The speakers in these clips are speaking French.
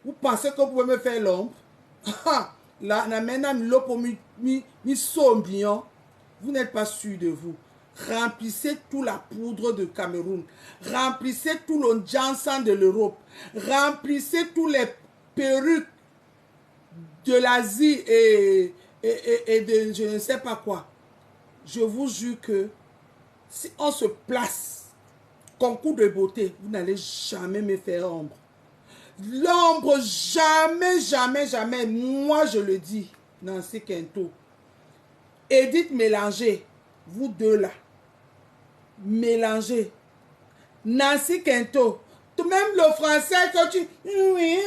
Vous pensez que vous pouvez me faire l'ombre? Là, maintenant, mi sombion. Vous n'êtes pas sûr de vous. Remplissez toute la poudre de Cameroun. Remplissez tout le Janssen de l'Europe. Remplissez tous les perruques de l'Asie et de je ne sais pas quoi. Je vous jure que si on se place concours de beauté, vous n'allez jamais me faire ombre. L'ombre, jamais, jamais, jamais. Moi, je le dis, Nancy Kento. Edith Mélanger, vous deux là. Mélangez. Nancy Kento. Même le français que tu... Oui,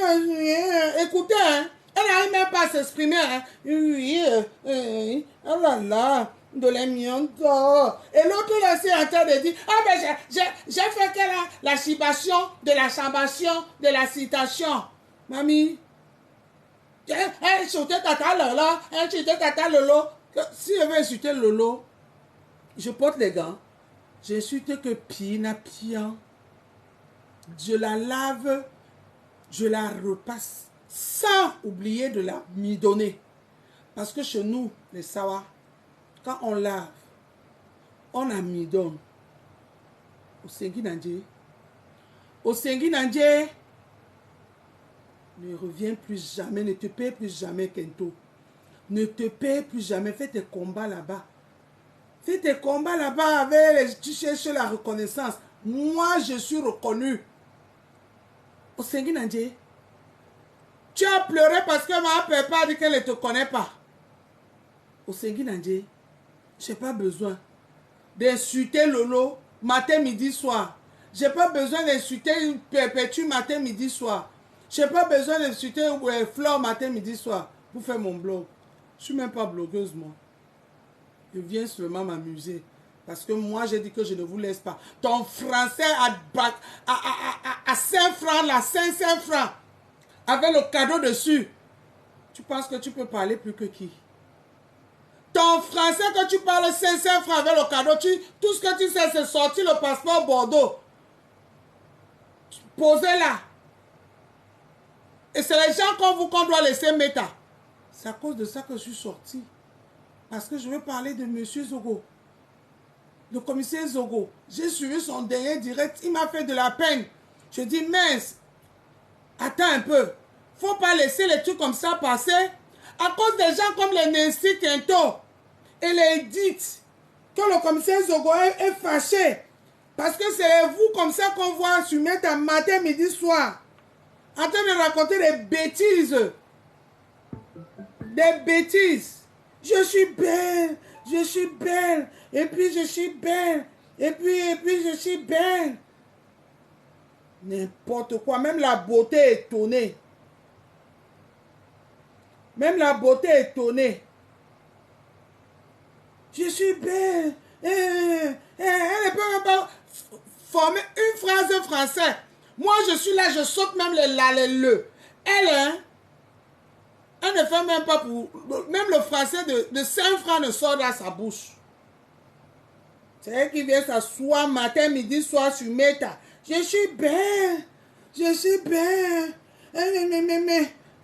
écoutez, hein, elle n'arrive même pas à s'exprimer. Hein. Oui, oh là là, de l'émiento. Et l'autre là, c'est en train de dire, ah ben j'ai fait que la cibation, de la chambation, de la citation. Mamie, insulter tata Lola, insulter tata Lolo. Si je veux insulter Lolo, je porte les gants. J'insulte que Pina Pian. Je la lave, je la repasse sans oublier de la midonner. Parce que chez nous, les Sawa, quand on lave, on a midonne. Au Sengi Nandje. Au Sengi Nandje, ne reviens plus jamais, ne te paie plus jamais, Kento. Ne te paie plus jamais, fais tes combats là-bas. Fais tes combats là-bas avec tu cherches la reconnaissance. Moi, je suis reconnu. Au Sengi Nandje, tu as pleuré parce que ma papa a dit qu'elle ne te connaît pas. Au Sengi Nandje, je n'ai pas besoin d'insulter Lolo matin, midi, soir. Je n'ai pas besoin d'insulter une perpétue matin, midi, soir. Je n'ai pas besoin d'insulter Flore matin, midi, soir pour faire mon blog. Je ne suis même pas blogueuse, moi. Je viens seulement m'amuser. Parce que moi, j'ai dit que je ne vous laisse pas. Ton français à 5 francs, là, 500 francs, avec le cadeau dessus. Tu penses que tu peux parler plus que qui? Ton français que tu parles 500 francs avec le cadeau, tout ce que tu sais, c'est sortir le passeport Bordeaux. Posez là. Et c'est les gens comme vous qu'on doit laisser mettre. C'est à cause de ça que je suis sorti. Parce que je veux parler de M. Zogo. Le commissaire Zogo, j'ai suivi son dernier direct, il m'a fait de la peine. Je dis, mince, attends un peu. Faut pas laisser les trucs comme ça passer. À cause des gens comme les Nancy Kento et les Edith, que le commissaire Zogo est fâché. Parce que c'est vous comme ça qu'on voit sur mettre un matin, midi, soir. En train de raconter des bêtises. Des bêtises. Je suis belle. Je suis belle. Et puis je suis belle. Et puis je suis belle. N'importe quoi. Même la beauté est étonnée. Même la beauté est étonnée. Je suis belle. Elle ne peut même pas former une phrase française. Moi, je suis là, je saute même le. Elle, hein, elle ne fait même pas pour... Même le français de 5 francs ne sort dans sa bouche. C'est elle qui vient s'asseoir matin, midi, soir sur Meta. Je suis belle. Je suis belle.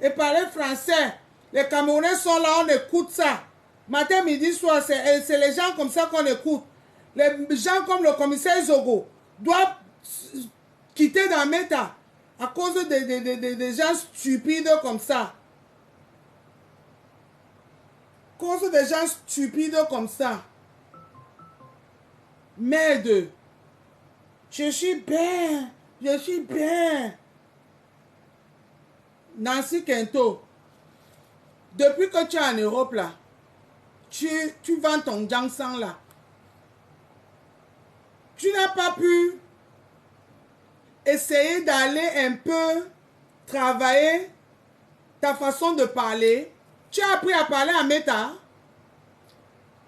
Et parler français. Les Camerounais sont là, on écoute ça. Matin, midi, soir, c'est les gens comme ça qu'on écoute. Les gens comme le commissaire Zogo doivent quitter dans Meta à cause des gens stupides comme ça. À cause des gens stupides comme ça. Merde. Je suis bien. Je suis bien. Nancy Kento. Depuis que tu es en Europe là, tu vends ton Janssen là. Tu n'as pas pu essayer d'aller un peu travailler ta façon de parler. Tu as appris à parler à Meta.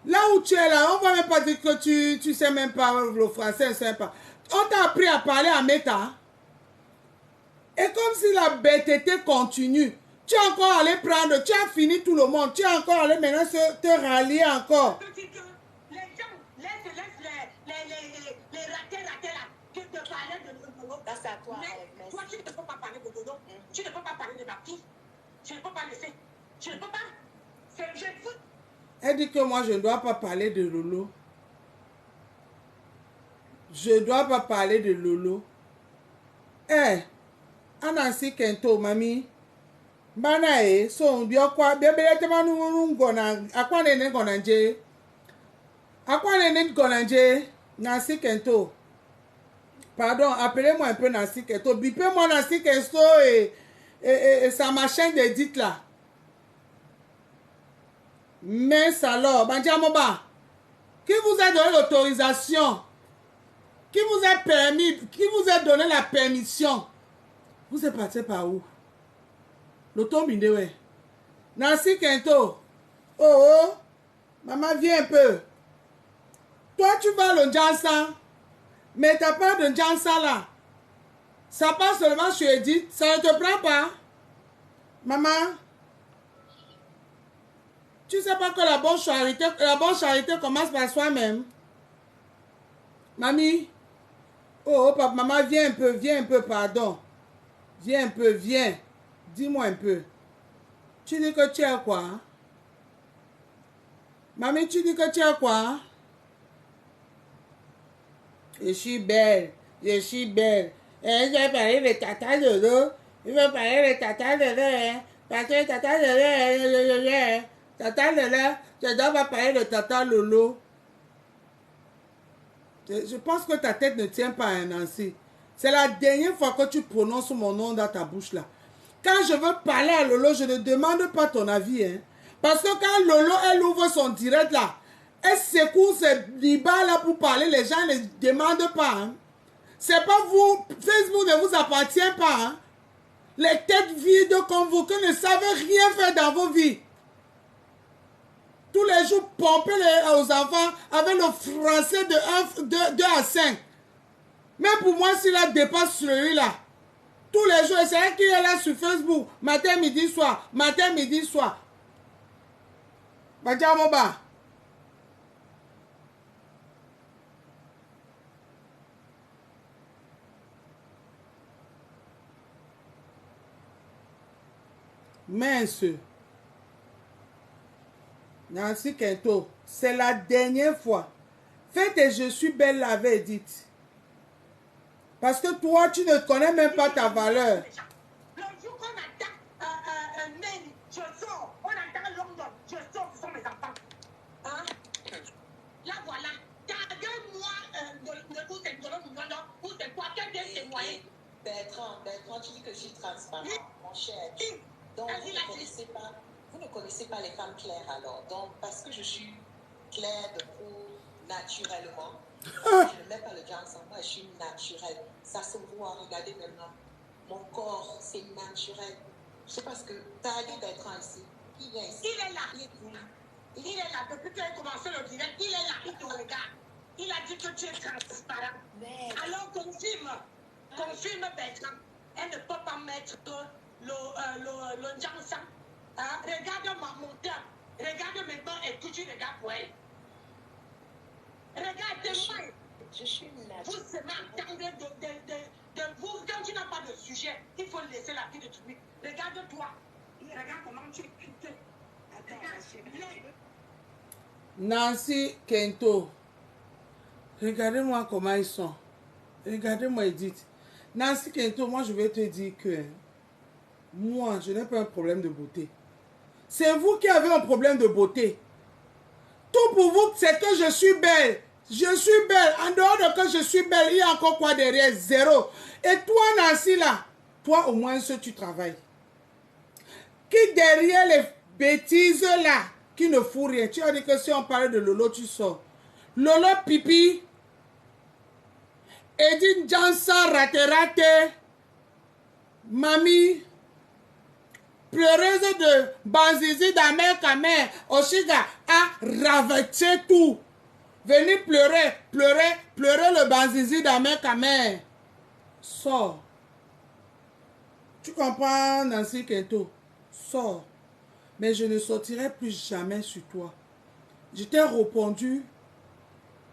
Là où tu es là, on ne va même pas dire que tu sais même pas le français, sais pas. On t'a appris à parler à Meta. Et comme si la bêteté continue. Tu es encore allé prendre, tu as fini tout le monde. Tu es encore allé maintenant te rallier encore. Les gens, les ratés là, qui te parlaient de Bododo. Ça, c'est à toi. Mais toi, tu ne peux pas parler de Bododo. Tu ne peux pas parler de de ma fille. Je ne peux pas laisser. Je ne peux pas. Je ne veux. Elle dit que moi, je ne dois pas parler de Lolo. Je ne dois pas parler de Lolo. Eh, Anansi Kento, mami. Bana so biokwa bebele tema ngona akwa nene gonanje. Akwa nene gonanje Nancy Kento. Pardon, appelez-moi un peu Nancy Kento. Bipez-moi Nancy Kento et ça ma chaîne d'édite là. Mais alors, Bandiamoba, qui vous a donné l'autorisation? Qui vous a permis? Qui vous a donné la permission? Vous êtes parti par où? L'auto ouais. Nancy Kento. Oh, maman, viens un peu. Toi, tu vas le Jansa. Mais t'as pas de Jansa là. Ça passe seulement sur Edith. Ça ne te prend pas. Maman. Tu sais pas que la bonne charité commence par soi-même. Mamie. Oh, papa, maman, viens un peu, pardon. Viens un peu, viens. Dis-moi un peu. Tu dis que tu es quoi? Mamie, tu dis que tu es quoi? Je suis belle. Je suis belle. Et je vais parler de tata Lolo. Je vais parler de tata Lolo. Parce que tata Lolo. Tata Lolo. Je dois pas parler de tata Lolo. Je pense que ta tête ne tient pas, hein, Nancy. C'est la dernière fois que tu prononces mon nom dans ta bouche là. Quand je veux parler à Lolo, je ne demande pas ton avis. Hein. Parce que quand Lolo, elle ouvre son direct là, elle secoue ses libas là pour parler, les gens ne demandent pas. Hein. C'est pas vous, Facebook ne vous appartient pas. Hein. Les têtes vides comme vous, qui ne savez rien faire dans vos vies. Tous les jours, pomper aux enfants avec le français de 2 à 5. Mais pour moi, s'il a dépasse celui-là, tous les jours, c'est elle qui est là sur Facebook, matin, midi, soir, matin, midi, soir. Badjamoba. Mince. Nancy Kento, c'est la dernière fois. Faites et je suis belle, l'avait dit. Parce que toi, tu ne connais même pas ta valeur. Le jour qu'on attend Nelly, je sors. On attend London, je sors, ce sont mes enfants. Hein? Là, voilà. Dans 2 mois, où c'est London, où c'est quoi? Quel est témoigné? Bertrand, tu dis que je suis transparent, mon cher. Donc, vous ne connaissez pas les femmes claires alors. Donc, parce que je suis claire de peau naturellement, je ne mets pas le genre sans moi, je suis naturelle. Ça se voit, regardez maintenant. Mon corps, c'est naturel. Je sais pas ce que tu as dit Bertrand ici. Il est ici. Il est là. Il est là. Depuis qu'il a commencé le direct, il est là. Il te regarde. Il a dit que tu es transparent. Alors, confirme. Confirme Bertrand. Elle ne peut pas mettre le Jansan. Regarde mon cœur. Regarde maintenant et que tu regardes pour elle. Regarde-moi. Je suis naturelle. Vous se m'entendez de vous. Quand tu n'as pas de sujet, il faut laisser la vie de truc. Regarde-toi. Regarde comment tu es putain. Nancy Kento. Regardez-moi comment ils sont. Regardez-moi Edith. Nancy Kento, moi je vais te dire que moi, je n'ai pas un problème de beauté. C'est vous qui avez un problème de beauté. Tout pour vous, c'est que je suis belle. Je suis belle. En dehors de que je suis belle, il y a encore quoi derrière? Zéro. Et toi, Nancy, là, toi, au moins, tu travailles. Qui derrière les bêtises, là, qui ne fout rien? Tu as dit que si on parlait de Lolo, tu sors. Lolo pipi. Edith Jansa raté. Mamie. Pleureuse de Banzizi d'Amer Kamer, Oshiga a ravagé tout. Venez pleurer le Banzizi d'Amer Kamer. Sors. Tu comprends, Nancy Kento? Sors. Mais je ne sortirai plus jamais sur toi. Je t'ai répondu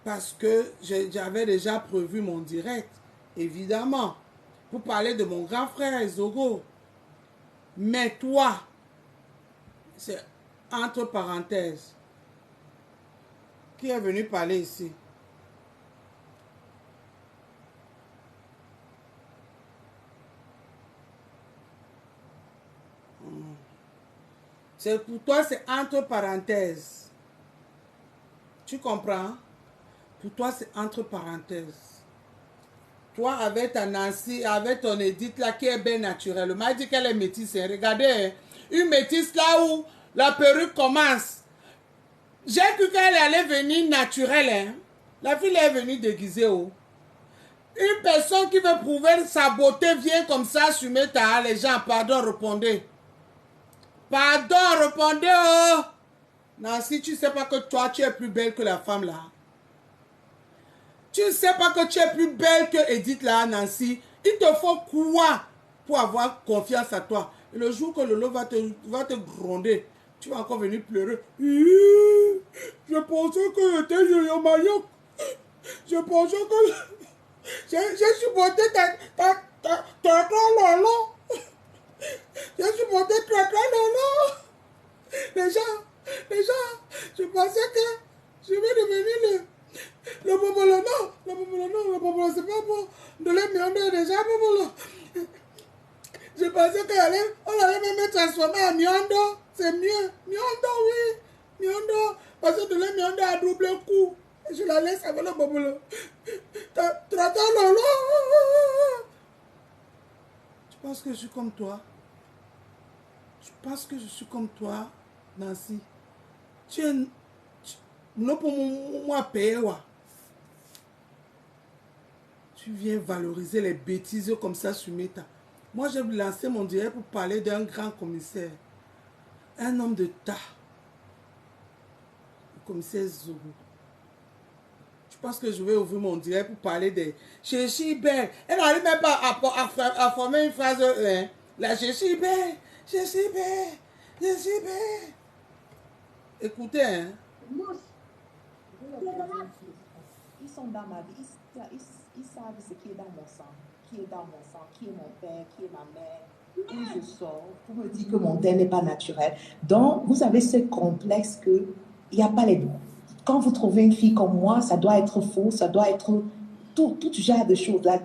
parce que j'avais déjà prévu mon direct, évidemment, pour parler de mon grand frère Ezogo. Mais toi, c'est entre parenthèses. Qui est venu parler ici? C'est pour toi, c'est entre parenthèses. Tu comprends? Pour toi, c'est entre parenthèses. Toi, avec ta Nancy, avec ton Edith là, qui est bien naturellement, elle dit qu'elle est métisse. Hein. Regardez, hein. Une métisse là où la perruque commence. J'ai cru qu'elle allait venir naturelle. Hein. La fille est venue déguisée. Oh. Une personne qui veut prouver sa beauté vient comme ça sur Meta. Les gens, pardon, répondez. Pardon, répondez. Oh. Nancy, tu ne sais pas que toi, tu es plus belle que la femme là. Tu ne sais pas que tu es plus belle que Edith là, Nancy. Il te faut quoi pour avoir confiance à toi? Et le jour que Lolo va te gronder, tu vas encore venir pleurer. Je pensais que j'étais Yo-Yo Mayok. Je pensais que j'ai supporté ta Lolo. J'ai supporté ta Lolo. Les gens, je pensais que je vais devenir le bobolo. Non, le bobolo, c'est pas bon. De les miondo déjà, bobolo. Je pensais qu'on allait même me transformer en miondo. C'est mieux. Miondo, oui. Miondo. Parce que de les miondo à double coup. Je la laisse avec le bobolo. Trata lolo. Tu penses que je suis comme toi? Tu penses que je suis comme toi, Nancy? Tu es... Non pour moi payer, ouais. Tu viens valoriser les bêtises comme ça sur Meta. Moi, j'ai lancé mon direct pour parler d'un grand commissaire. Un homme de tas. Le commissaire Zogo. Je pense que je vais ouvrir mon direct pour parler des Chéchi Belle. Elle n'arrive même pas à former une phrase. Hein. La Chéchi Belle. Chéchi Belle. Chéchi Belle. Écoutez, hein. Ils sont dans ma vie, ils savent ce qui est dans mon sang, qui est dans mon sang, qui est mon père, qui est ma mère, où je sors, pour me dire que mon teint n'est pas naturel. Donc, vous avez ce complexe que il n'y a pas les deux. Quand vous trouvez une fille comme moi, ça doit être faux, ça doit être tout genre de choses. Là.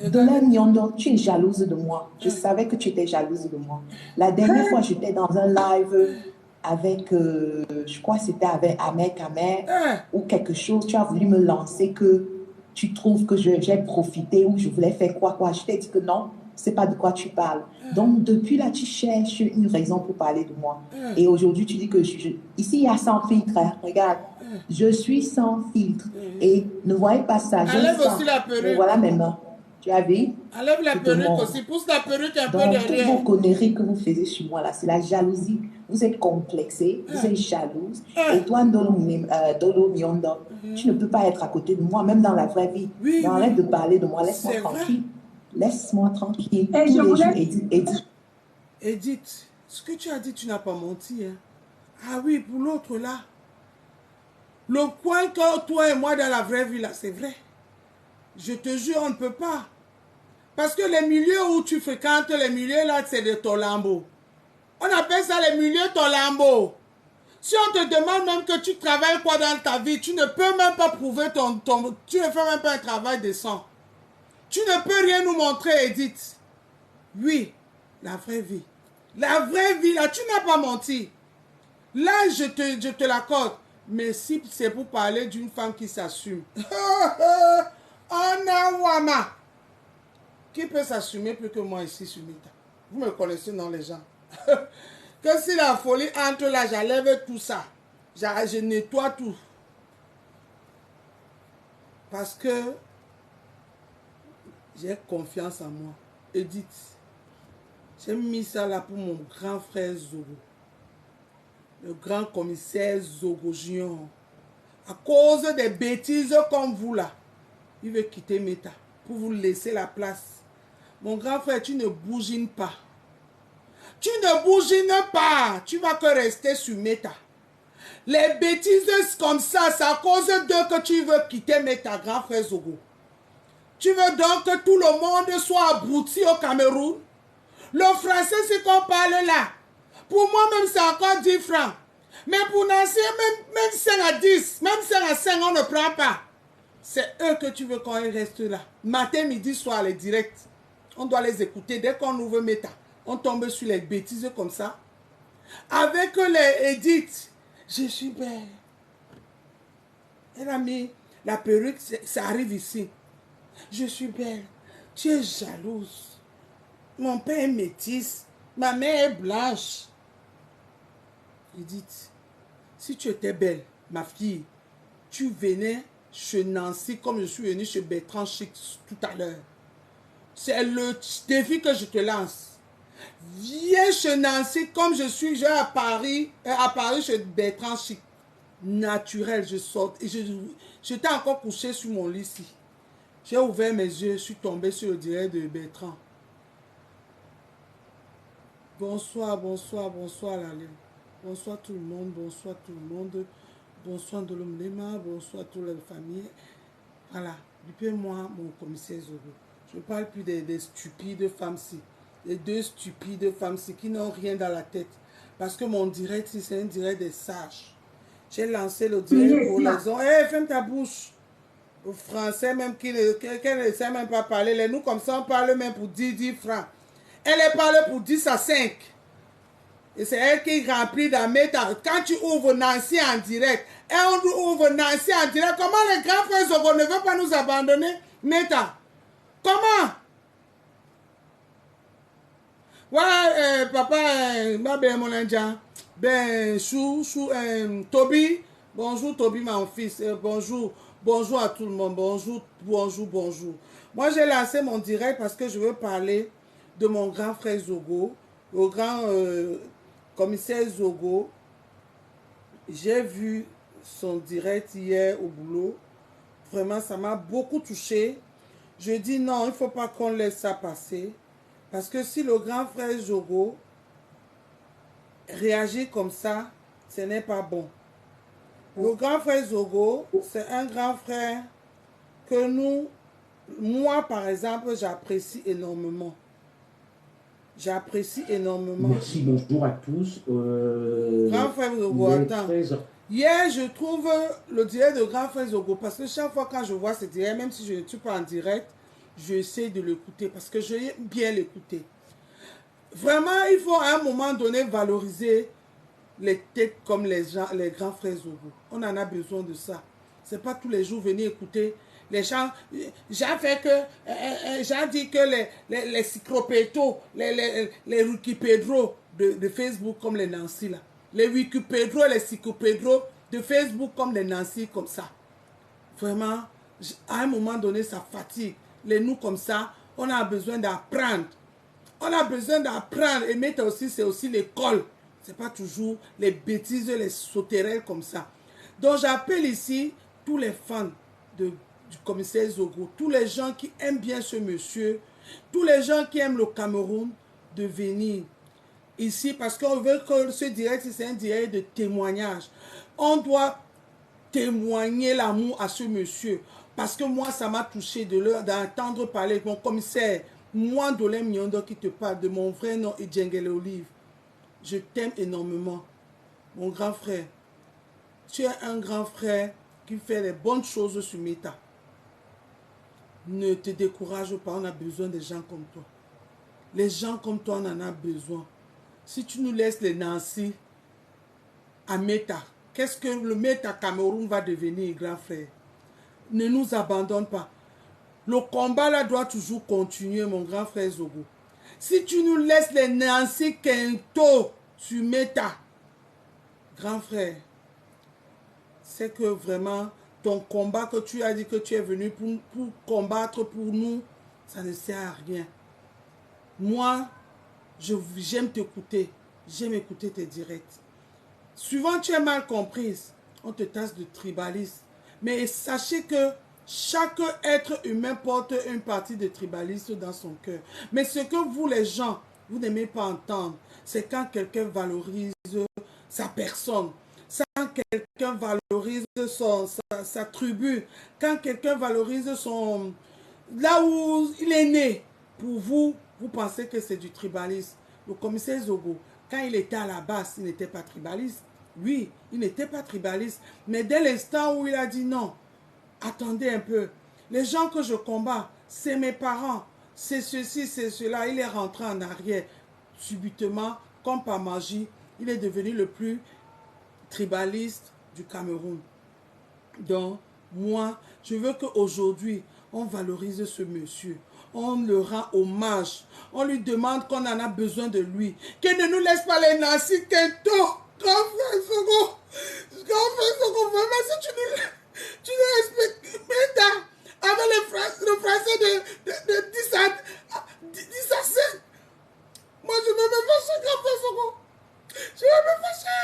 De la Nyondo, tu es jalouse de moi. Je savais que tu étais jalouse de moi. La dernière fois, j'étais dans un live avec, je crois que c'était avec Ahmed ou quelque chose. Tu as voulu me lancer que tu trouves que j'ai profité ou je voulais faire quoi. Je t'ai dit que non, c'est pas de quoi tu parles. Donc, depuis là, tu cherches une raison pour parler de moi. Et aujourd'hui, tu dis que ici, il y a sans filtre. Hein. Regarde, je suis sans filtre. Et ne voyez pas ça. Enlève aussi la perruque. Mais voilà mes mains. Tu as vu? Enlève la perruque aussi. Pousse la perruque un peu derrière. Donc, derrière. toutes vos conneries que vous faisiez sur moi, là, c'est la jalousie. Vous êtes complexé, vous êtes jalouse. Et toi, Dolo Miondo, tu ne peux pas être à côté de moi, même dans la vraie vie. Oui, arrête de parler de moi. Laisse-moi tranquille. Laisse-moi tranquille. Et je voulais... Edith, ce que tu as dit, tu n'as pas menti. Hein? Ah oui, pour l'autre là. Le coin que toi et moi dans la vraie vie là, c'est vrai. Je te jure, on ne peut pas. Parce que les milieux où tu fréquentes, les milieux là, c'est de Tolambo. On appelle ça les milieux Tolambo. Si on te demande même que tu travailles quoi dans ta vie, tu ne peux même pas prouver tu ne fais même pas un travail décent. Tu ne peux rien nous montrer, Edith. Oui, la vraie vie. La vraie vie, là, tu n'as pas menti. Là, je te l'accorde. Mais si c'est pour parler d'une femme qui s'assume. Anawama. Qui peut s'assumer plus que moi ici sur Meta? Vous me connaissez, non, les gens? Que si la folie entre là, j'enlève tout ça. Je nettoie tout. Parce que j'ai confiance en moi. Edith, j'ai mis ça là pour mon grand frère Zogo. Le grand commissaire Zogo Junior. À cause des bêtises comme vous là, il veut quitter Meta pour vous laisser la place. Mon grand frère, tu ne bougines pas. Tu ne bougines pas. Tu vas que rester sur Meta. Les bêtises comme ça, c'est à cause d'eux que tu veux quitter Meta, grand frère Zogo. Tu veux donc que tout le monde soit abruti au Cameroun? Le français, c'est qu'on parle là. Pour moi, même, c'est encore 10 francs. Mais pour Nancy, même 5 à 10, même 5 à 5, on ne prend pas. C'est eux que tu veux qu'on reste là. Matin, midi, soir, les directs. On doit les écouter. Dès qu'on ouvre Meta, on tombe sur les bêtises comme ça. Avec les edits, je suis belle. Elle a mis la perruque, ça arrive ici. Je suis belle. Tu es jalouse. Mon père est métisse. Ma mère est blanche. Edith, si tu étais belle, ma fille, tu venais chez Nancy comme je suis venue chez Bertrand Chic tout à l'heure. C'est le défi que je te lance. Viens chez Nancy comme je suis à Paris chez Bertrand Chic. Naturel, je sors. Et j'étais encore couché sur mon lit ici. J'ai ouvert mes yeux, je suis tombé sur le direct de Bertrand. Bonsoir, bonsoir, bonsoir Lalé. Bonsoir tout le monde, bonsoir tout le monde. Bonsoir Dolomlema, bonsoir toute la famille. Voilà, depuis moi, mon commissaire Zogo. Je ne parle plus des stupides femmes-ci. Les deux stupides femmes-ci qui n'ont rien dans la tête. Parce que mon direct, c'est un direct des sages. J'ai lancé le direct pour les gens. Hé, ferme ta bouche. Au français, même qu'elle ne sait même pas parler. Nous, comme ça, on parle même pour 10 francs. Elle parle pour 10 à 5. Et c'est elle qui remplit dans Meta. Quand tu ouvres Nancy en direct, et on ouvre Nancy en direct, comment les grands frères Zogo ne veulent pas nous abandonner? Meta. Comment? Ouais, papa, ben mon indien. Ben, Toby. Bonjour Toby, mon fils. Bonjour à tout le monde. Bonjour. Moi, j'ai lancé mon direct parce que je veux parler de mon grand frère Zogo, au grand commissaire Zogo. J'ai vu son direct hier au boulot. Vraiment, ça m'a beaucoup touché. Je dis non, il ne faut pas qu'on laisse ça passer. Parce que si le grand frère Zogo réagit comme ça, ce n'est pas bon. Le grand frère Zogo, c'est un grand frère que moi par exemple, j'apprécie énormément. J'apprécie énormément. Merci, bonjour à tous. Grand frère Zogo, attends. Hier, je trouve le direct de grand frère Zogo, parce que chaque fois quand je vois ce direct, même si je ne suis pas en direct, j'essaie de l'écouter, parce que j'aime bien l'écouter. Vraiment, il faut à un moment donné valoriser les têtes comme les grands frères Zogo. On en a besoin de ça. C'est pas tous les jours venir écouter les gens. J'ai dit que les cyclopétos, les Wikipédros de Facebook comme les Nancy là. Les Wikipédros et les cyclopédros de Facebook comme les Nancy comme ça. Vraiment, à un moment donné, ça fatigue. Les nous comme ça, on a besoin d'apprendre. On a besoin d'apprendre. Et mettre aussi, c'est aussi l'école. Ce n'est pas toujours les bêtises, les sauterelles comme ça. Donc j'appelle ici tous les fans du commissaire Zogo, tous les gens qui aiment bien ce monsieur, tous les gens qui aiment le Cameroun, de venir ici parce qu'on veut que ce direct, c'est un direct de témoignage. On doit témoigner l'amour à ce monsieur. Parce que moi, ça m'a touché d'entendre parler de mon commissaire, moi, Dolem Nyondo, qui te parle de mon vrai nom, Idjengele Olive. Je t'aime énormément, mon grand frère. Tu es un grand frère qui fait les bonnes choses sur Meta. Ne te décourage pas, on a besoin de gens comme toi. Les gens comme toi, on en a besoin. Si tu nous laisses les Nancy à Meta, qu'est-ce que le Meta Cameroun va devenir, grand frère? Ne nous abandonne pas. Le combat là doit toujours continuer, mon grand frère Zogo. Si tu nous laisses les Nancy Kento sur Meta, grand frère, c'est que vraiment ton combat que tu as dit que tu es venu pour combattre pour nous, ça ne sert à rien. Moi, j'aime t'écouter. J'aime écouter tes directs. Souvent, tu es mal comprise. On te tasse de tribalisme. Mais sachez que chaque être humain porte une partie de tribalisme dans son cœur. Mais ce que vous, les gens, vous n'aimez pas entendre, c'est quand quelqu'un valorise sa personne. Quand quelqu'un valorise sa tribu. Quand quelqu'un valorise là où il est né. Pour vous, vous pensez que c'est du tribalisme. Le commissaire Zogo, quand il était à la base, il n'était pas tribaliste. Oui, il n'était pas tribaliste. Mais dès l'instant où il a dit non, attendez un peu. Les gens que je combats, c'est mes parents. C'est ceci, c'est cela. Il est rentré en arrière. Subitement, comme par magie, il est devenu le plus tribaliste du Cameroun. Donc, moi, je veux qu'aujourd'hui, on valorise ce monsieur. On le rend hommage. On lui demande qu'on en a besoin de lui. Qu'il ne nous laisse pas les nazis, Kento. Grand frère Sogo. Grand frère Sogo, vraiment, si tu nous respectes, avec le français de 10 à 7. Moi, je vais me fâcher, grand frère Sogo. Je vais me fâcher.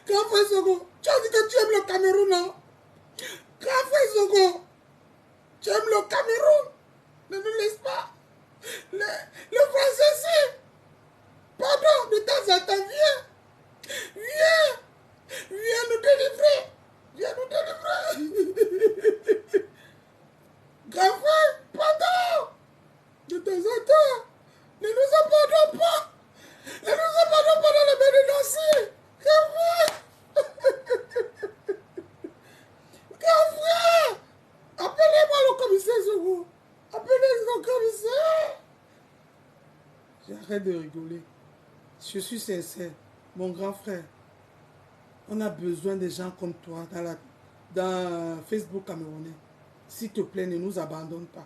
Grand frère Sogo, tu as dit que tu aimes le Cameroun, non? Grand frère Sogo, tu aimes le Cameroun? Ne nous laisse pas. Le français, c'est. Pardon, de temps en temps, viens. Viens nous délivrer. Viens nous délivrer. Grand frère, pardon. De temps en temps, ne nous abandonnons pas. Ne nous abandonnons pas dans les mains de Nancy. Grand frère. Grand frère. Appelez-moi le commissaire Zogo. Appelez le commissaire. J'arrête de rigoler. Je suis sincère. Mon grand frère, on a besoin de gens comme toi dans Facebook camerounais. S'il te plaît, ne nous abandonne pas.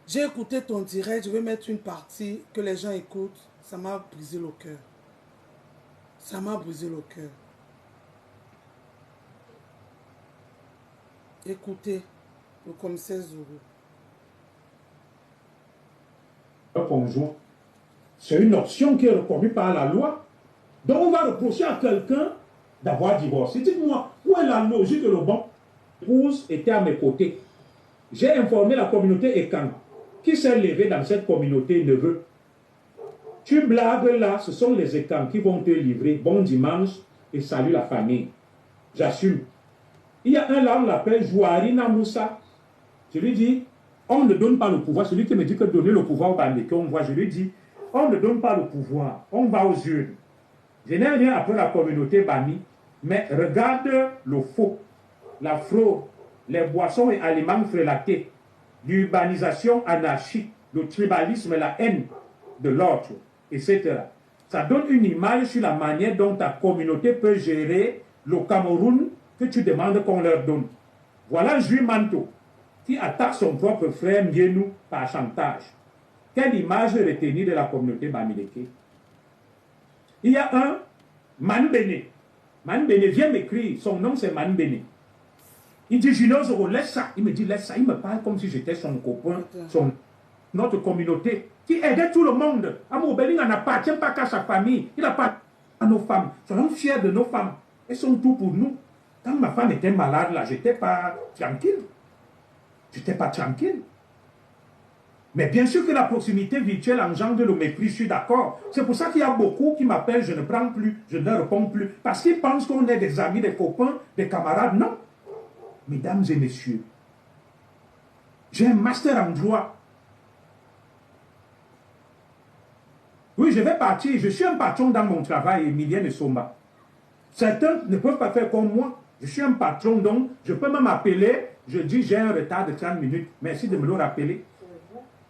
J'ai écouté ton direct. Je vais mettre une partie que les gens écoutent. Ça m'a brisé le cœur. Ça m'a brisé le cœur. Écoutez le commissaire Zogo. Conjoint. C'est une option qui est reconnue par la loi. Donc on va reprocher à quelqu'un d'avoir divorcé. Dites-moi, où est la logique de le bon? L'épouse était à mes côtés. J'ai informé la communauté Ekan. Qui s'est levé dans cette communauté neveu? Tu blagues là, ce sont les Ekan qui vont te livrer. Bon dimanche et salut la famille. J'assume. Il y a un là, on l'appelle Jouarina Moussa. Je lui dis, on ne donne pas le pouvoir. Celui qui me dit que donner le pouvoir au Bandéké, on voit, je lui dis, on ne donne pas le pouvoir. On va aux urnes. Je n'ai rien après la communauté Bami, mais regarde le faux, la fraude, les boissons et aliments frélatés, l'urbanisation anarchique, le tribalisme et la haine de l'autre, etc. Ça donne une image sur la manière dont ta communauté peut gérer le Cameroun que tu demandes qu'on leur donne. Voilà Jules Manto qui attaque son propre frère Mienou par chantage. Quelle image retenir de la communauté Bamileke? Il y a un Manbene. Manbene vient m'écrire, son nom c'est Manbene. Il dit Junior Zoro, laisse ça. Il me dit laisse ça. Il me parle comme si j'étais son copain, notre communauté, qui aidait tout le monde. Amour Beling n'appartient pas qu'à sa famille, il appartient à nos femmes. Soyons fiers de nos femmes. Elles sont tout pour nous. Quand ma femme était malade, là, j'étais pas tranquille. J'étais pas tranquille. Mais bien sûr que la proximité virtuelle engendre le mépris, je suis d'accord. C'est pour ça qu'il y a beaucoup qui m'appellent, je ne prends plus, je ne réponds plus. Parce qu'ils pensent qu'on est des amis, des copains, des camarades. Non. Mesdames et messieurs, j'ai un master en droit. Oui, je vais partir. Je suis un patron dans mon travail, Emilien et Somba. Certains ne peuvent pas faire comme moi. Je suis un patron, donc je peux même appeler. Je dis, j'ai un retard de 30 minutes. Merci de me le rappeler.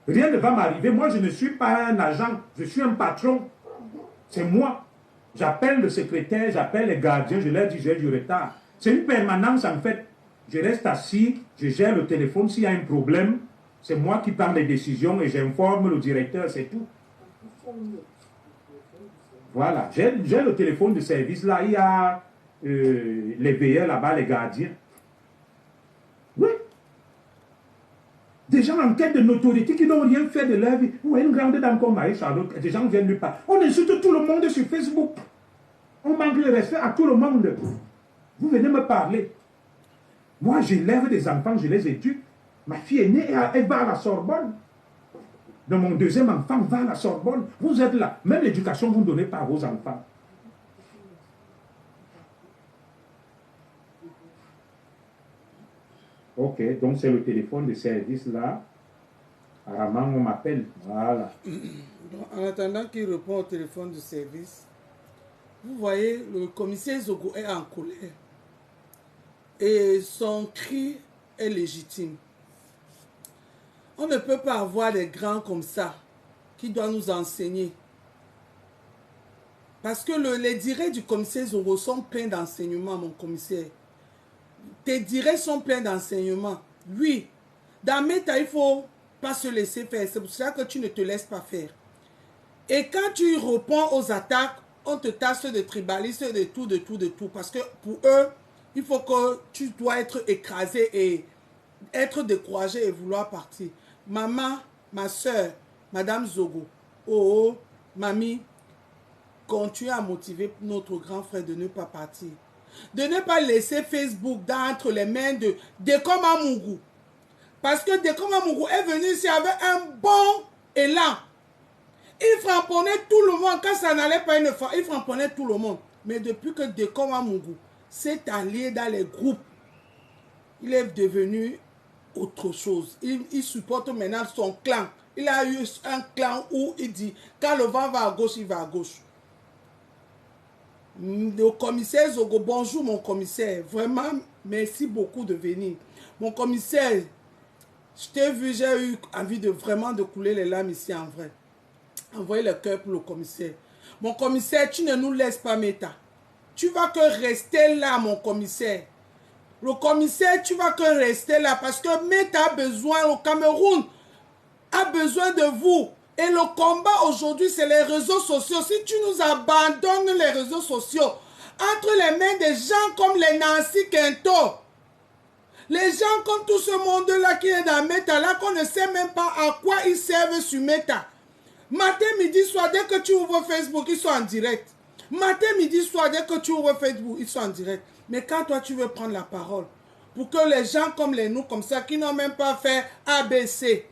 Rien ne va m'arriver. Moi, je ne suis pas un agent. Je suis un patron. C'est moi. J'appelle le secrétaire, j'appelle les gardiens, je leur dis, j'ai du retard. C'est une permanence, en fait. Je reste assis, je gère le téléphone. S'il y a un problème, c'est moi qui prends les décisions et j'informe le directeur, c'est tout. Voilà. J'ai le téléphone de service là. Il y a les veilleurs là-bas, les gardiens. Oui. Des gens en quête de notoriété qui n'ont rien fait de leur vie. Ou une grande dame comme Marie Charlotte, des gens viennent nulle part. On insulte tout le monde sur Facebook. On manque le respect à tout le monde. Vous venez me parler. Moi, j'élève des enfants, je les éduque. Ma fille est née, elle va à la Sorbonne. Donc, mon deuxième enfant va à la Sorbonne. Vous êtes là. Même l'éducation, vous ne donnez pas à vos enfants. Ok, donc c'est le téléphone de service là. Araman, on m'appelle. Voilà. Donc, en attendant qu'il répond au téléphone du service, vous voyez, le commissaire Zogo est en colère. Et son cri est légitime. On ne peut pas avoir des grands comme ça qui doivent nous enseigner. Parce que les directs du commissaire Zogo sont pleins d'enseignements, mon commissaire. Tes directs sont pleins d'enseignements. Oui, dans Meta, il ne faut pas se laisser faire. C'est pour ça que tu ne te laisses pas faire. Et quand tu réponds aux attaques, on te tasse de tribalistes, de tout. Parce que pour eux, il faut que tu dois être écrasé et être découragé et vouloir partir. Maman, ma soeur, Madame Zogo, oh, mamie, continue à motiver notre grand frère de ne pas partir. De ne pas laisser Facebook entre les mains de Dekoma Mungu. Parce que Dekoma Mungu est venu ici avec un bon élan. Il frapponnait tout le monde. Quand ça n'allait pas une fois, il frapponnait tout le monde. Mais depuis que Dekoma Mungu s'est allié dans les groupes, il est devenu autre chose. Il supporte maintenant son clan. Il a eu un clan où il dit, quand le vent va à gauche, il va à gauche. Le commissaire Zogo, bonjour mon commissaire. Vraiment, merci beaucoup de venir. Mon commissaire, je t'ai vu, j'ai eu envie de vraiment de couler les larmes ici en vrai. Envoyez le cœur pour le commissaire. Mon commissaire, tu ne nous laisses pas Meta. Tu vas que rester là, mon commissaire. Le commissaire, tu vas que rester là parce que Meta a besoin, le Cameroun a besoin de vous. Et le combat aujourd'hui, c'est les réseaux sociaux. Si tu nous abandonnes les réseaux sociaux, entre les mains des gens comme les Nancy Kento, les gens comme tout ce monde-là qui est dans Meta, là qu'on ne sait même pas à quoi ils servent sur Meta. Matin, midi, soir, dès que tu ouvres Facebook, ils sont en direct. Matin, midi, soir, dès que tu ouvres Facebook, ils sont en direct. Mais quand toi, tu veux prendre la parole, pour que les gens comme les nous, comme ça, qui n'ont même pas fait ABC,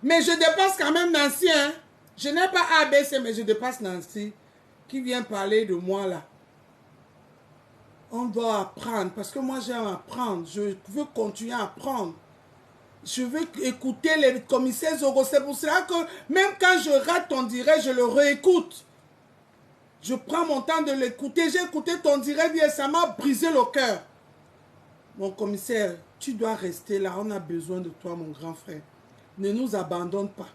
mais je dépasse quand même Nancy, hein. Je n'ai pas ABC, mais je dépasse Nancy, qui vient parler de moi, là. On doit apprendre, parce que moi, j'aime apprendre. Je veux continuer à apprendre. Je veux écouter les commissaires Zogo. C'est pour cela que même quand je rate ton direct, je le réécoute. Je prends mon temps de l'écouter. J'ai écouté ton direct et ça m'a brisé le cœur. Mon commissaire, tu dois rester là. On a besoin de toi, mon grand frère. Ne nous abandonne pas.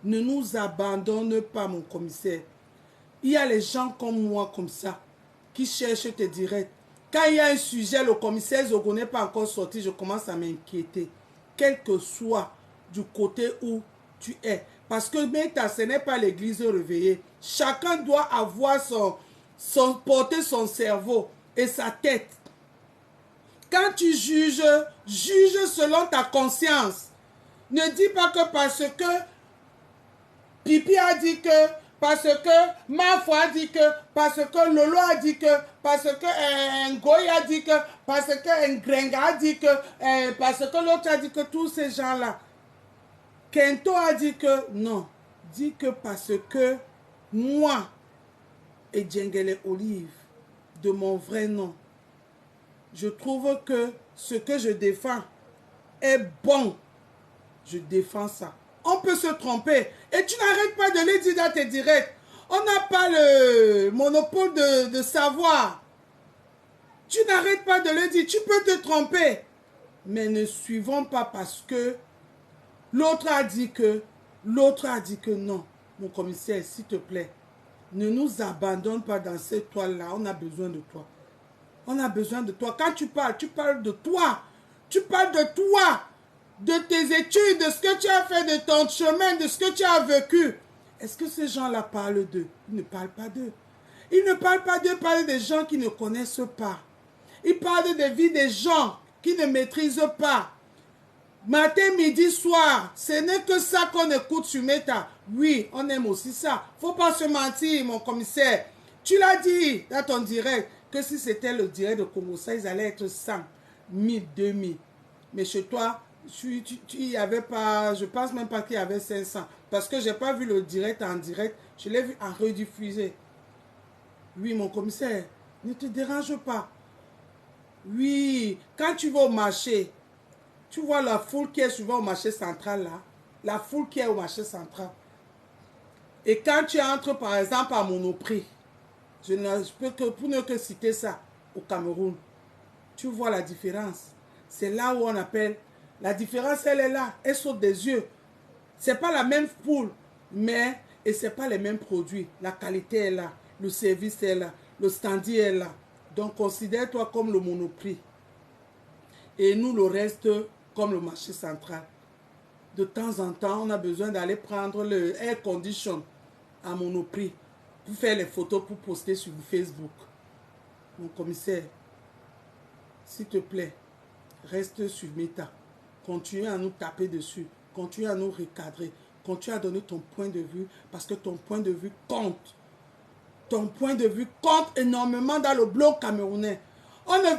Ne nous abandonne pas, mon commissaire. Il y a les gens comme moi, comme ça, qui cherchent tes directs. Quand il y a un sujet, le commissaire Zogo n'est pas encore sorti, je commence à m'inquiéter. Quel que soit du côté où tu es. Parce que Meta, ce n'est pas l'église réveillée. Chacun doit avoir porter son cerveau et sa tête. Quand tu juges, juge selon ta conscience. Ne dis pas que parce que Pipi a dit que, parce que Mafo a dit que, parce que Lolo a dit que, parce que Ngoy a dit que, parce que Ngrenga a dit que, parce que l'autre a dit que, tous ces gens-là. Kento a dit que, non. Dis que parce que moi et Djengele Olive, de mon vrai nom, je trouve que ce que je défends est bon. Je défends ça. On peut se tromper. Et tu n'arrêtes pas de le dire dans tes directs. On n'a pas le monopole de savoir. Tu n'arrêtes pas de le dire. Tu peux te tromper. Mais ne suivons pas parce que l'autre a dit que, non. Mon commissaire, s'il te plaît, ne nous abandonne pas dans cette toile-là. On a besoin de toi. On a besoin de toi. Quand tu parles de toi. Tu parles de toi. De tes études, de ce que tu as fait, de ton chemin, de ce que tu as vécu. Est-ce que ces gens-là parlent d'eux? Ils ne parlent pas d'eux. Ils ne parlent pas d'eux, ils parlent des gens qui ne connaissent pas. Ils parlent des vies des gens qui ne maîtrisent pas. Matin, midi, soir, ce n'est que ça qu'on écoute sur Meta. Oui, on aime aussi ça. Faut pas se mentir, mon commissaire. Tu l'as dit dans ton direct que si c'était le direct de Congo, ça, ils allaient être 100, 1000, 2000. Mais chez toi, il y avait pas, je pense même pas qu'il y avait 500. Parce que je n'ai pas vu le direct en direct. Je l'ai vu en rediffusé. Oui, mon commissaire, ne te dérange pas. Oui, quand tu vas au marché, tu vois la foule qui est souvent au marché central là. La foule qui est au marché central. Et quand tu entres, par exemple, à Monoprix, je peux que, pour ne que citer ça, au Cameroun, tu vois la différence. C'est là où on appelle, la différence, elle est là, elle saute des yeux. C'est pas la même poule, mais, et c'est pas les mêmes produits. La qualité est là, le service est là, le standing est là. Donc, considère-toi comme le Monoprix. Et nous, le reste, comme le marché central. De temps en temps, on a besoin d'aller prendre le air condition à Monoprix pour faire les photos pour poster sur Facebook. Mon commissaire, s'il te plaît, reste sur Meta. Continue à nous taper dessus. Continue à nous recadrer. Continue à donner ton point de vue parce que ton point de vue compte. Ton point de vue compte énormément dans le bloc camerounais. On ne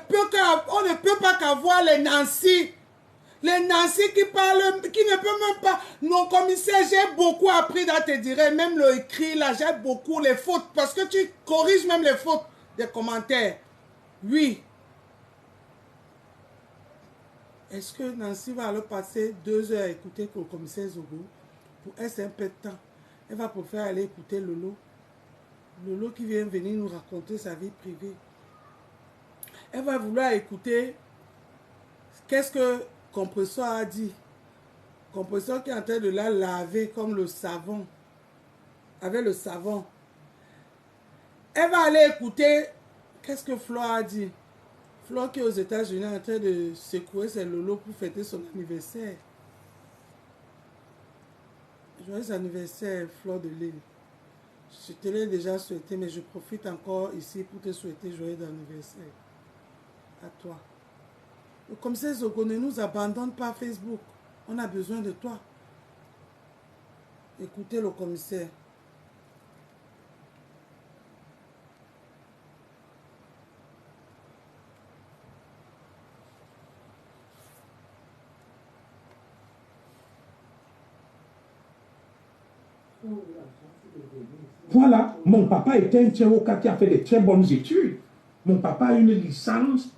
peut pas qu'avoir les Nancy. Les Nancy qui parlent, qui ne peuvent même pas. Mon commissaire, j'ai beaucoup appris dans tes directs, même le écrit là, j'ai beaucoup les fautes parce que tu corriges même les fautes des commentaires. Oui. Est-ce que Nancy va alors passer 2 heures à écouter le commissaire Zogo? Pour elle, c'est un peu de temps. Elle va préférer aller écouter Lolo. Lolo qui vient venir nous raconter sa vie privée. Elle va vouloir écouter qu'est-ce que Compresseur a dit. Compresseur qui est en train de la laver comme le savon. Avec le savon. Elle va aller écouter qu'est-ce que Flo a dit. Flo qui est aux États-Unis en train de secouer ses lolos pour fêter son anniversaire. Joyeux anniversaire, Flo de Lille. Je te l'ai déjà souhaité, mais je profite encore ici pour te souhaiter joyeux anniversaire. À toi. Le commissaire Zogo ne nous abandonne pas à Facebook. On a besoin de toi. Écoutez le commissaire. Voilà, mon papa était un Tchéroka qui a fait de très bonnes études. Mon papa a une licence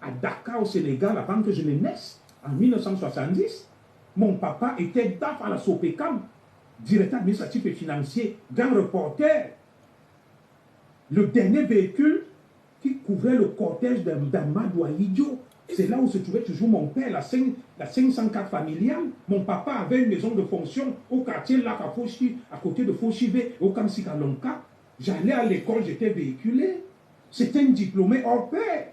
à Dakar au Sénégal avant que je ne naisse, en 1970. Mon papa était DAF à la Sopecam, directeur administratif et financier, grand reporter. Le dernier véhicule qui couvrait le cortège d'Amadou Ahidjo, c'est là où se trouvait toujours mon père, la 504 familiale. Mon papa avait une maison de fonction au quartier Lac à Fauchi, à côté de Fauchivé, au Kamsikalonka. J'allais à l'école, j'étais véhiculé. C'était un diplômé hors pair.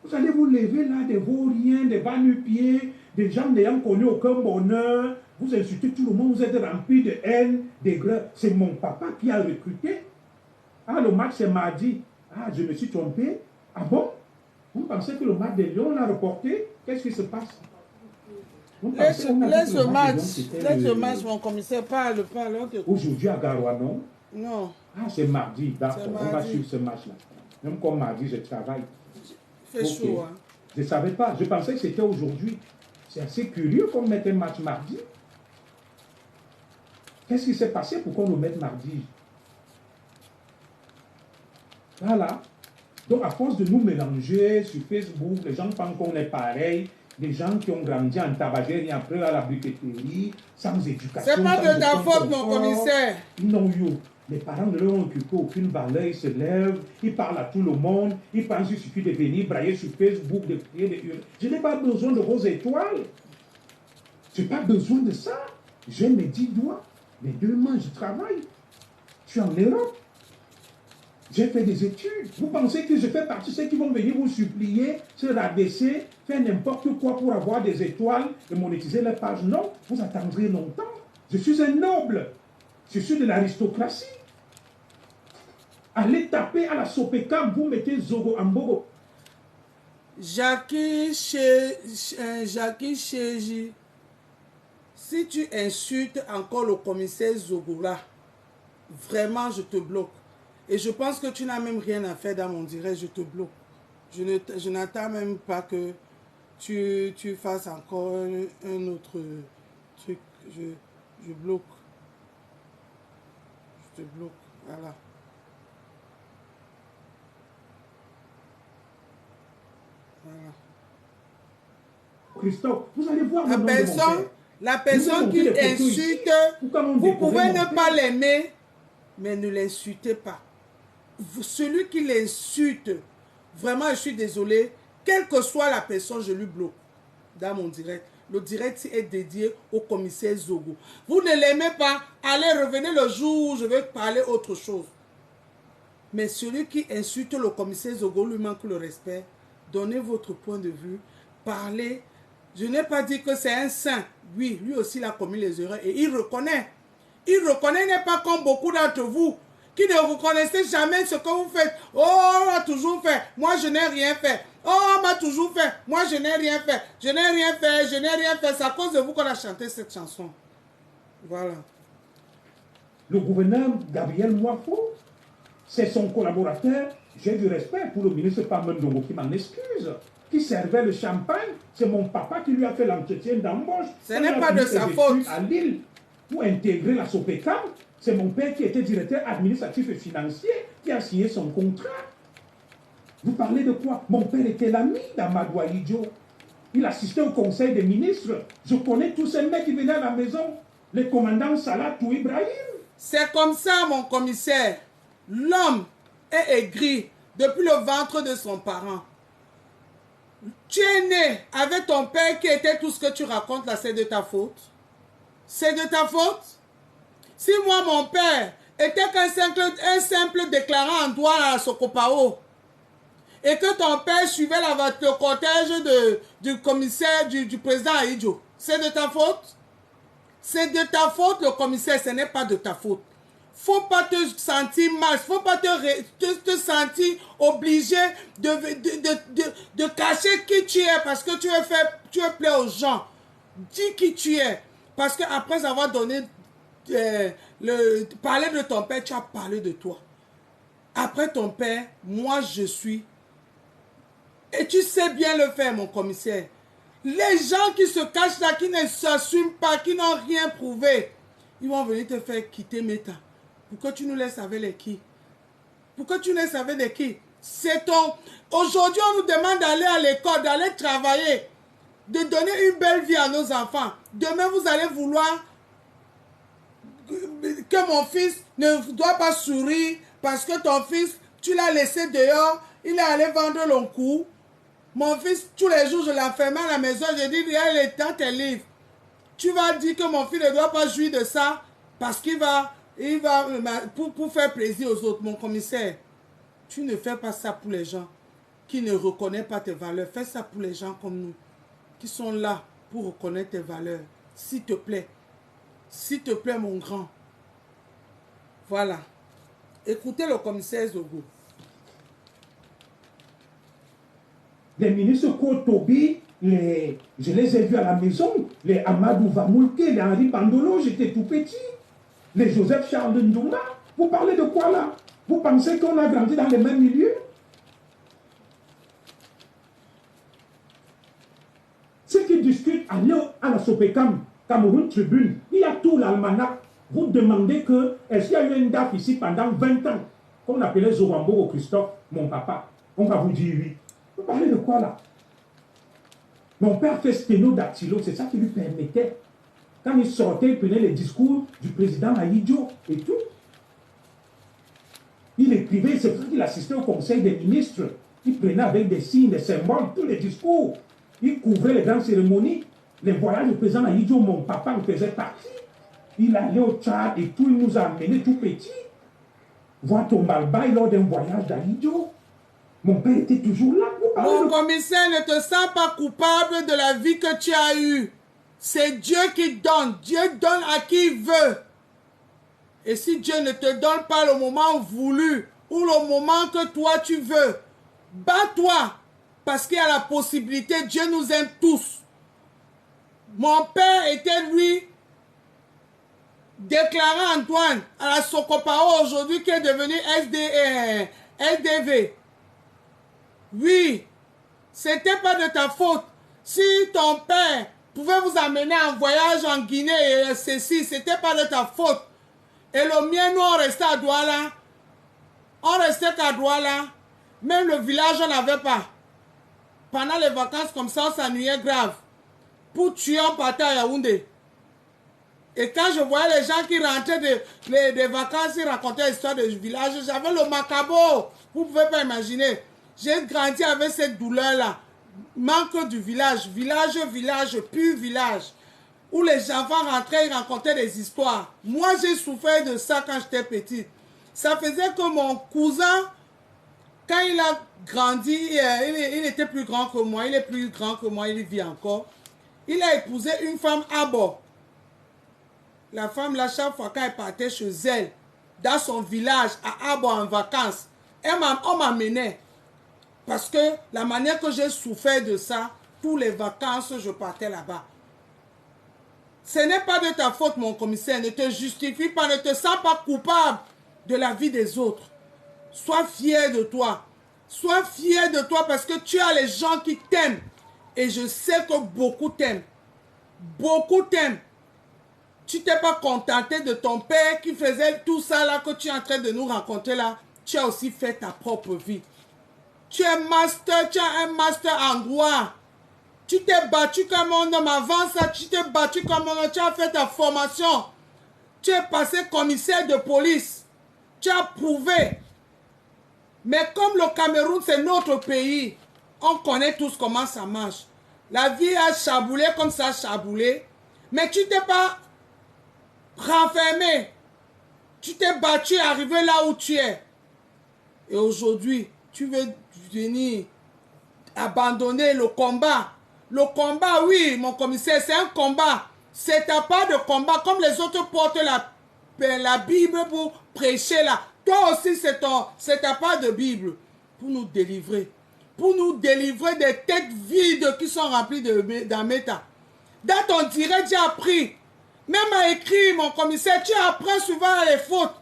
Vous allez vous lever là, des vauriens, des va-nu-pieds, des gens n'ayant connu aucun bonheur. Vous insultez tout le monde, vous êtes remplis de haine, d'aigreur. C'est mon papa qui a recruté. Ah, le match c'est mardi. Ah, je me suis trompé. Ah bon? Vous pensez que le match de Lyon l'a reporté? Qu'est-ce qui se passe? Laisse le match, mon commissaire, parle. Aujourd'hui à Garoua, non? Non. Ah, c'est mardi, d'accord. On va suivre ce match-là. Même comme mardi, je travaille. Fait chaud, hein? Je ne savais pas. Je pensais que c'était aujourd'hui. C'est assez curieux qu'on mette un match mardi. Qu'est-ce qui s'est passé pour qu'on le mette mardi? Voilà. Donc, à force de nous mélanger sur Facebook, les gens pensent qu'on est pareil. Des gens qui ont grandi en tabagerie, après à la briqueterie, sans éducation. C'est pas de ta faute, mon commissaire. Non, yo. Les parents ne leur ont occupé aucune valeur. Ils se lèvent, ils parlent à tout le monde. Ils pensent qu'il suffit de venir brailler sur Facebook, de crier, de hurler. Je n'ai pas besoin de vos étoiles. Je n'ai pas besoin de ça. J'ai mes 10 doigts, mes 2 mains, je travaille. Je suis en Europe. J'ai fait des études. Vous pensez que je fais partie de ceux qui vont venir vous supplier, se rabaisser, faire n'importe quoi pour avoir des étoiles et monétiser les pages? Non, vous attendrez longtemps. Je suis un noble. Je suis de l'aristocratie. Allez taper à la Sopecam, vous mettez Zogo Ambogo. Jackie Cheji, si tu insultes encore le commissaire Zogola, vraiment je te bloque. Et je pense que tu n'as même rien à faire dans mon direct, je te bloque. Je n'attends même pas que tu fasses encore un autre truc. Je bloque. Je te bloque, voilà. Voilà. Christophe, vous allez voir La le nom de mon personne, père. La personne qui insulte, vous pouvez ne pas l'aimer, mais ne l'insultez pas. Celui qui l'insulte, vraiment, je suis désolé, quelle que soit la personne, je lui bloque dans mon direct. Le direct est dédié au commissaire Zogo. Vous ne l'aimez pas, allez, revenez le jour où je vais parler autre chose. Mais celui qui insulte le commissaire Zogo lui manque le respect. Donnez votre point de vue, parlez. Je n'ai pas dit que c'est un saint. Oui, lui aussi il a commis les erreurs et il reconnaît. Il reconnaît, n'est pas comme beaucoup d'entre vous qui ne reconnaissez jamais ce que vous faites. Oh, on a toujours fait. Moi, je n'ai rien fait. Oh, on m'a toujours fait. Moi, je n'ai rien fait. Je n'ai rien fait. Je n'ai rien fait. C'est à cause de vous qu'on a chanté cette chanson. Voilà. Le gouverneur Gabriel Mwafo, c'est son collaborateur. J'ai du respect pour le ministre Pamendongo qui m'en excuse. Qui servait le champagne. C'est mon papa qui lui a fait l'entretien d'embauche. Ce n'est pas de sa faute. À Lille pour intégrer la Sopecam. C'est mon père qui était directeur administratif et financier qui a signé son contrat. Vous parlez de quoi? Mon père était l'ami d'Amadou Ahidjo. Il assistait au conseil des ministres. Je connais tous ces mecs qui venaient à la maison. Les commandants Salah ou Ibrahim. C'est comme ça, mon commissaire. L'homme est aigri depuis le ventre de son parent. Tu es né avec ton père qui était tout ce que tu racontes là, c'est de ta faute. C'est de ta faute. Si moi, mon père, était qu'un simple déclarant en douane à la Sokopao, et que ton père suivait le cortège du commissaire, du président Ahidjo, c'est de ta faute? C'est de ta faute, le commissaire, ce n'est pas de ta faute. Faut pas te sentir mal, faut pas te sentir obligé de cacher qui tu es parce que tu veux plaire aux gens. Dis qui tu es. Parce qu'après avoir donné parler de ton père, tu as parlé de toi. Après ton père, moi je suis. Et tu sais bien le faire, mon commissaire. Les gens qui se cachent là, qui ne s'assument pas, qui n'ont rien prouvé, ils vont venir te faire quitter Meta. Pourquoi tu nous laisses avec les qui? Pourquoi tu nous laisses avec les qui? C'est ton... Aujourd'hui, on nous demande d'aller à l'école, d'aller travailler, de donner une belle vie à nos enfants. Demain, vous allez vouloir que mon fils ne doit pas sourire parce que ton fils, tu l'as laissé dehors, il est allé vendre le coup. Mon fils, tous les jours, je l'enfermais à la maison, je dis, il est dans tes livres. Tu vas dire que mon fils ne doit pas jouir de ça parce qu'il va pour faire plaisir aux autres. Mon commissaire, tu ne fais pas ça pour les gens qui ne reconnaissent pas tes valeurs. Fais ça pour les gens comme nous, qui sont là pour reconnaître tes valeurs. S'il te plaît, mon grand. Voilà. Écoutez le commissaire Zogo. Les ministres Kotobi, je les ai vus à la maison. Les Amadou Vamoulke, les Henri Bandolo, j'étais tout petit. Les Joseph Charles Ndouma. Vous parlez de quoi là? Vous pensez qu'on a grandi dans les mêmes milieux? Ceux qui discutent à la Sopecam, Cameroun Tribune, il y a tout l'almanach. Vous demandez que, est-ce qu'il y a eu une date ici pendant 20 ans, qu'on appelait Zorambo au Christophe, mon papa? On va vous dire oui. Vous parlez de quoi là? Mon père fait sténodactylo, c'est ça qui lui permettait. Quand il sortait, il prenait les discours du président Ahidjo et tout. Il écrivait, c'est vrai qu'il assistait au conseil des ministres. Il prenait avec des signes, des symboles, tous les discours. Il couvrait les grandes cérémonies. Les voyages du président Ahidjo, mon papa en faisait partie. Il allait au Tchad et tout, il nous a amenés tout petits. Voir Tombalbaye lors d'un voyage d'Ahidjo. Mon père était toujours là. Mon commissaire, ne te sens pas coupable de la vie que tu as eue. C'est Dieu qui donne. Dieu donne à qui il veut. Et si Dieu ne te donne pas le moment voulu ou le moment que toi tu veux, bats-toi. Parce qu'il y a la possibilité. Dieu nous aime tous. Mon père était lui déclarant Antoine à la Sokopao aujourd'hui qui est devenu SDV. Oui, c'était pas de ta faute. Si ton père pouvait vous amener en voyage en Guinée et ceci, c'était pas de ta faute. Et le mien, nous, on restait à Douala. On restait qu'à Douala. Même le village, on n'avait pas. Pendant les vacances comme ça, on s'ennuyait grave. Pour tuer, on partait à Yaoundé. Et quand je voyais les gens qui rentraient des vacances, ils racontaient l'histoire du village, j'avais le macabo. Vous ne pouvez pas imaginer. J'ai grandi avec cette douleur-là. Manque du village, pur village. Où les enfants rentraient, ils racontaient des histoires. Moi, j'ai souffert de ça quand j'étais petite. Ça faisait que mon cousin, quand il a grandi, il était plus grand que moi, il est plus grand que moi, il vit encore. Il a épousé une femme à bord. La femme, là, chaque fois qu'elle partait chez elle, dans son village, à Abo en vacances, on m'amenait. Parce que la manière que j'ai souffert de ça, tous les vacances, je partais là-bas. Ce n'est pas de ta faute, mon commissaire. Ne te justifie pas, ne te sens pas coupable de la vie des autres. Sois fier de toi. Sois fier de toi parce que tu as les gens qui t'aiment. Et je sais que beaucoup t'aiment. Beaucoup t'aiment. Tu t'es pas contenté de ton père qui faisait tout ça là que tu es en train de nous raconter là. Tu as aussi fait ta propre vie. Tu as un master en droit. Tu t'es battu comme un homme avant ça. Tu t'es battu comme un homme. Tu as fait ta formation. Tu es passé commissaire de police. Tu as prouvé. Mais comme le Cameroun, c'est notre pays, on connaît tous comment ça marche. La vie a chaboulé comme ça a chaboulé. Mais tu t'es pas renfermé. Tu t'es battu, arrivé là où tu es. Et aujourd'hui, tu veux venir abandonner le combat. Le combat, oui, mon commissaire, c'est un combat. C'est ta part de combat. Comme les autres portent la Bible pour prêcher là. Toi aussi, c'est ta part de Bible. Pour nous délivrer. Pour nous délivrer des têtes vides qui sont remplies d'ameta. Dans ton direct, j'ai appris. Même à écrire, mon commissaire, tu apprends souvent les fautes.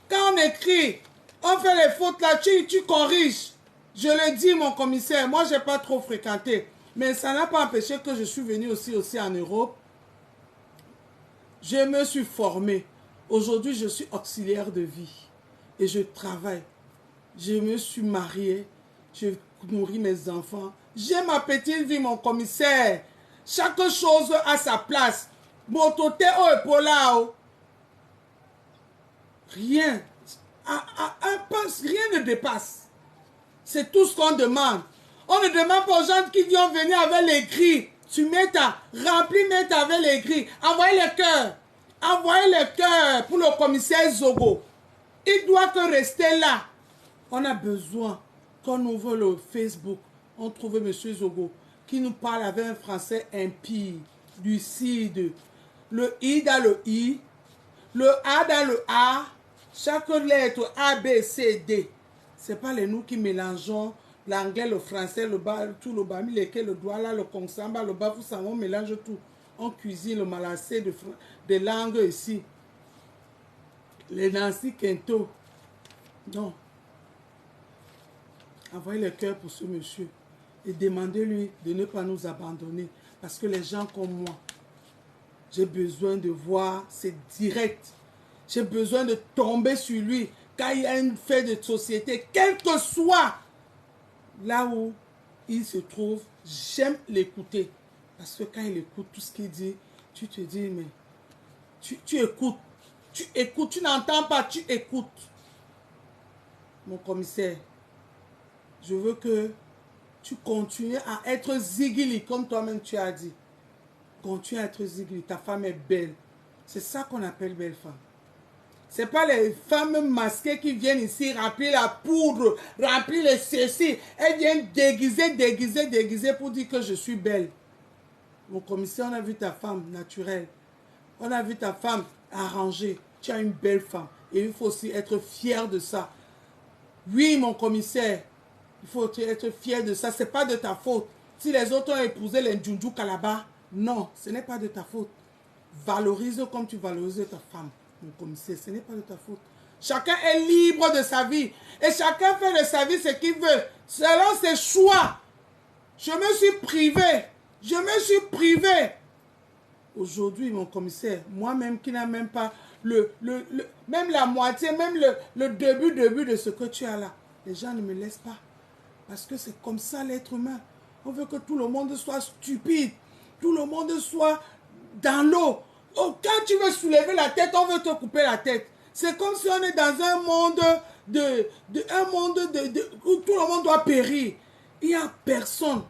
Quand on écrit, on fait les fautes là, tu corriges. Je le dis, mon commissaire, moi, je n'ai pas trop fréquenté. Mais ça n'a pas empêché que je suis venu aussi en Europe. Je me suis formé. Aujourd'hui, je suis auxiliaire de vie. Et je travaille. Je me suis marié. Je nourris mes enfants. J'ai ma petite vie, mon commissaire. Chaque chose a sa place. Mototé au épolao. Rien. Rien ne dépasse. C'est tout ce qu'on demande. On ne demande pas aux gens qui vont venir avec les grilles. Tu mets remplis avec les grilles. Envoyez les cœurs. Envoyez les cœurs pour le commissaire Zogo. Il doit que rester là. On a besoin qu'on ouvre le Facebook. On trouve M. Zogo qui nous parle avec un français impie, lucide. Le I dans le I, le A dans le A, chaque lettre A, B, C, D. Ce n'est pas les nous qui mélangeons l'anglais, le français, le bas, tout le bas, le doigt là, le consamba, le bas, vous savez, on mélange tout. On cuisine le malassé de langues ici. Les Nancy Kento. Non. Envoyez le cœur pour ce monsieur. Et demandez-lui de ne pas nous abandonner. Parce que les gens comme moi, j'ai besoin de voir, c'est direct. J'ai besoin de tomber sur lui. Quand il y a une fait de société, quel que soit là où il se trouve, j'aime l'écouter. Parce que quand il écoute tout ce qu'il dit, tu te dis, mais tu écoutes. Tu écoutes, tu n'entends pas, tu écoutes. Mon commissaire, je veux que tu continues à être zigili, comme toi-même tu as dit. Continue à être zigili, ta femme est belle. C'est ça qu'on appelle belle femme. Ce n'est pas les femmes masquées qui viennent ici remplir la poudre, remplir les ceci. Elles viennent déguiser pour dire que je suis belle. Mon commissaire, on a vu ta femme naturelle. On a vu ta femme arrangée. Tu as une belle femme. Et il faut aussi être fier de ça. Oui, mon commissaire, il faut être fier de ça. Ce n'est pas de ta faute. Si les autres ont épousé les Ndjoundjou Kalaba, non, ce n'est pas de ta faute. Valorise comme tu valorises ta femme, mon commissaire. Ce n'est pas de ta faute. Chacun est libre de sa vie. Et chacun fait de sa vie ce qu'il veut. Selon ses choix. Je me suis privé. Je me suis privé. Aujourd'hui, mon commissaire, moi-même qui n'a même pas même la moitié, même le début de ce que tu as là, les gens ne me laissent pas. Parce que c'est comme ça l'être humain. On veut que tout le monde soit stupide. Tout le monde soit dans l'eau. Oh, quand tu veux soulever la tête, on veut te couper la tête. C'est comme si on est dans un monde où tout le monde doit périr. Il n'y a personne.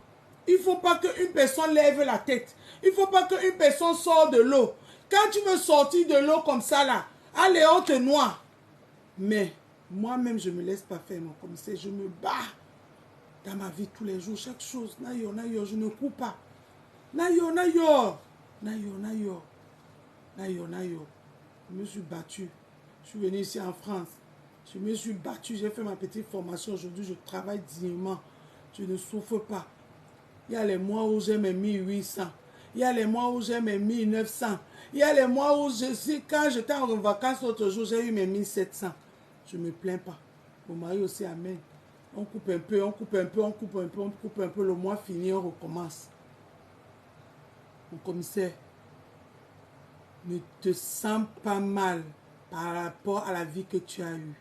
Il ne faut pas qu'une personne lève la tête. Il ne faut pas qu'une personne sorte de l'eau. Quand tu veux sortir de l'eau comme ça, là, allez, on te noie. Mais moi-même, je ne me laisse pas faire, mon commissaire. Je me bats dans ma vie tous les jours. Chaque chose, nayo, nayo, je ne coupe pas. Nayo, nayo. Nayo, nayo. Nayo, nayo. Je me suis battu. Je suis venu ici en France. Je me suis battu. J'ai fait ma petite formation. Aujourd'hui, je travaille dignement. Je ne souffre pas. Il y a les mois où j'ai mes 1800. Il y a les mois où j'ai mes 1900. Il y a les mois où quand j'étais en vacances l'autre jour, j'ai eu mes 1700. Je ne me plains pas. Mon mari aussi, amen. On coupe un peu, on coupe un peu, on coupe un peu, on coupe un peu. Le mois fini, on recommence. Mon commissaire, ne te sens pas mal par rapport à la vie que tu as eue.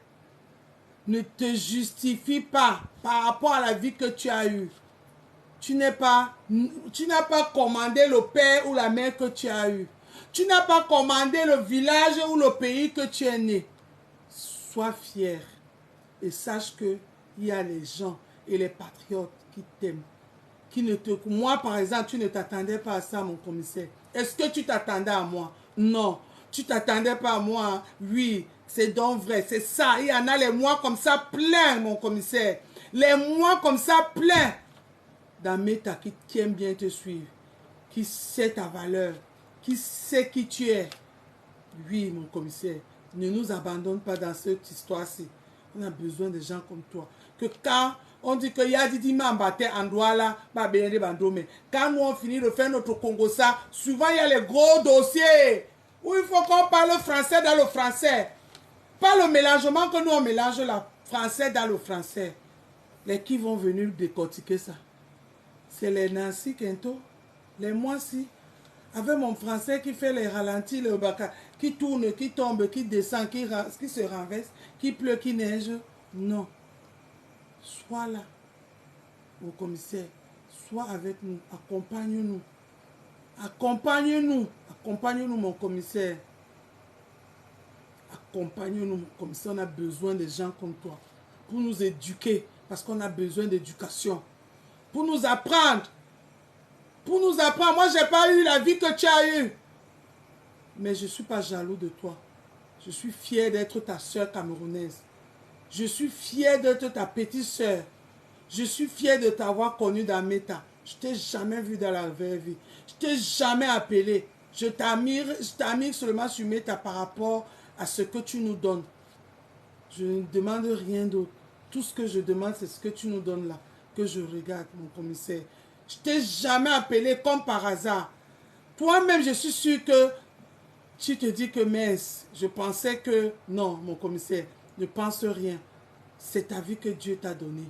Ne te justifie pas par rapport à la vie que tu as eue. Tu n'as pas commandé le père ou la mère que tu as eu. Tu n'as pas commandé le village ou le pays que tu es né. Sois fier et sache qu'il y a les gens et les patriotes qui t'aiment. Moi, par exemple, tu ne t'attendais pas à ça, mon commissaire. Est-ce que tu t'attendais à moi? Non. Tu t'attendais pas à moi? Hein? Oui, c'est donc vrai. C'est ça. Il y en a les mois comme ça plein, mon commissaire. Les mois comme ça plein. D'Ameta qui aime bien te suivre, qui sait ta valeur, qui sait qui tu es. Oui, mon commissaire, ne nous abandonne pas dans cette histoire-ci. On a besoin de gens comme toi. Que quand on dit que Yadidi Mambate Andouala, quand nous on finit de faire notre Congo ça, souvent il y a les gros dossiers où il faut qu'on parle français dans le français. Pas le mélangement que nous on mélange le français dans le français. Les qui vont venir décortiquer ça? C'est les Nancy Kento, les moi-ci, avec mon français qui fait les ralentis, le baka, qui tourne, qui tombe, qui descend, qui se renverse, qui pleut, qui neige. Non. Sois là, mon commissaire. Sois avec nous. Accompagne-nous. Accompagne-nous. Accompagne-nous, mon commissaire. Accompagne-nous, mon commissaire. On a besoin de gens comme toi pour nous éduquer, parce qu'on a besoin d'éducation. Pour nous apprendre. Pour nous apprendre. Moi, je n'ai pas eu la vie que tu as eue. Mais je ne suis pas jaloux de toi. Je suis fier d'être ta soeur camerounaise. Je suis fier d'être ta petite soeur. Je suis fier de t'avoir connue dans Meta. Je ne t'ai jamais vu dans la vraie vie. Je ne t'ai jamais appelé. Je t'admire seulement sur Meta par rapport à ce que tu nous donnes. Je ne demande rien d'autre. Tout ce que je demande, c'est ce que tu nous donnes là. Que je regarde, mon commissaire. Je t'ai jamais appelé comme par hasard. Toi-même, je suis sûr que tu te dis que mince, je pensais que... Non, mon commissaire, ne pense rien. C'est ta vie que Dieu t'a donnée.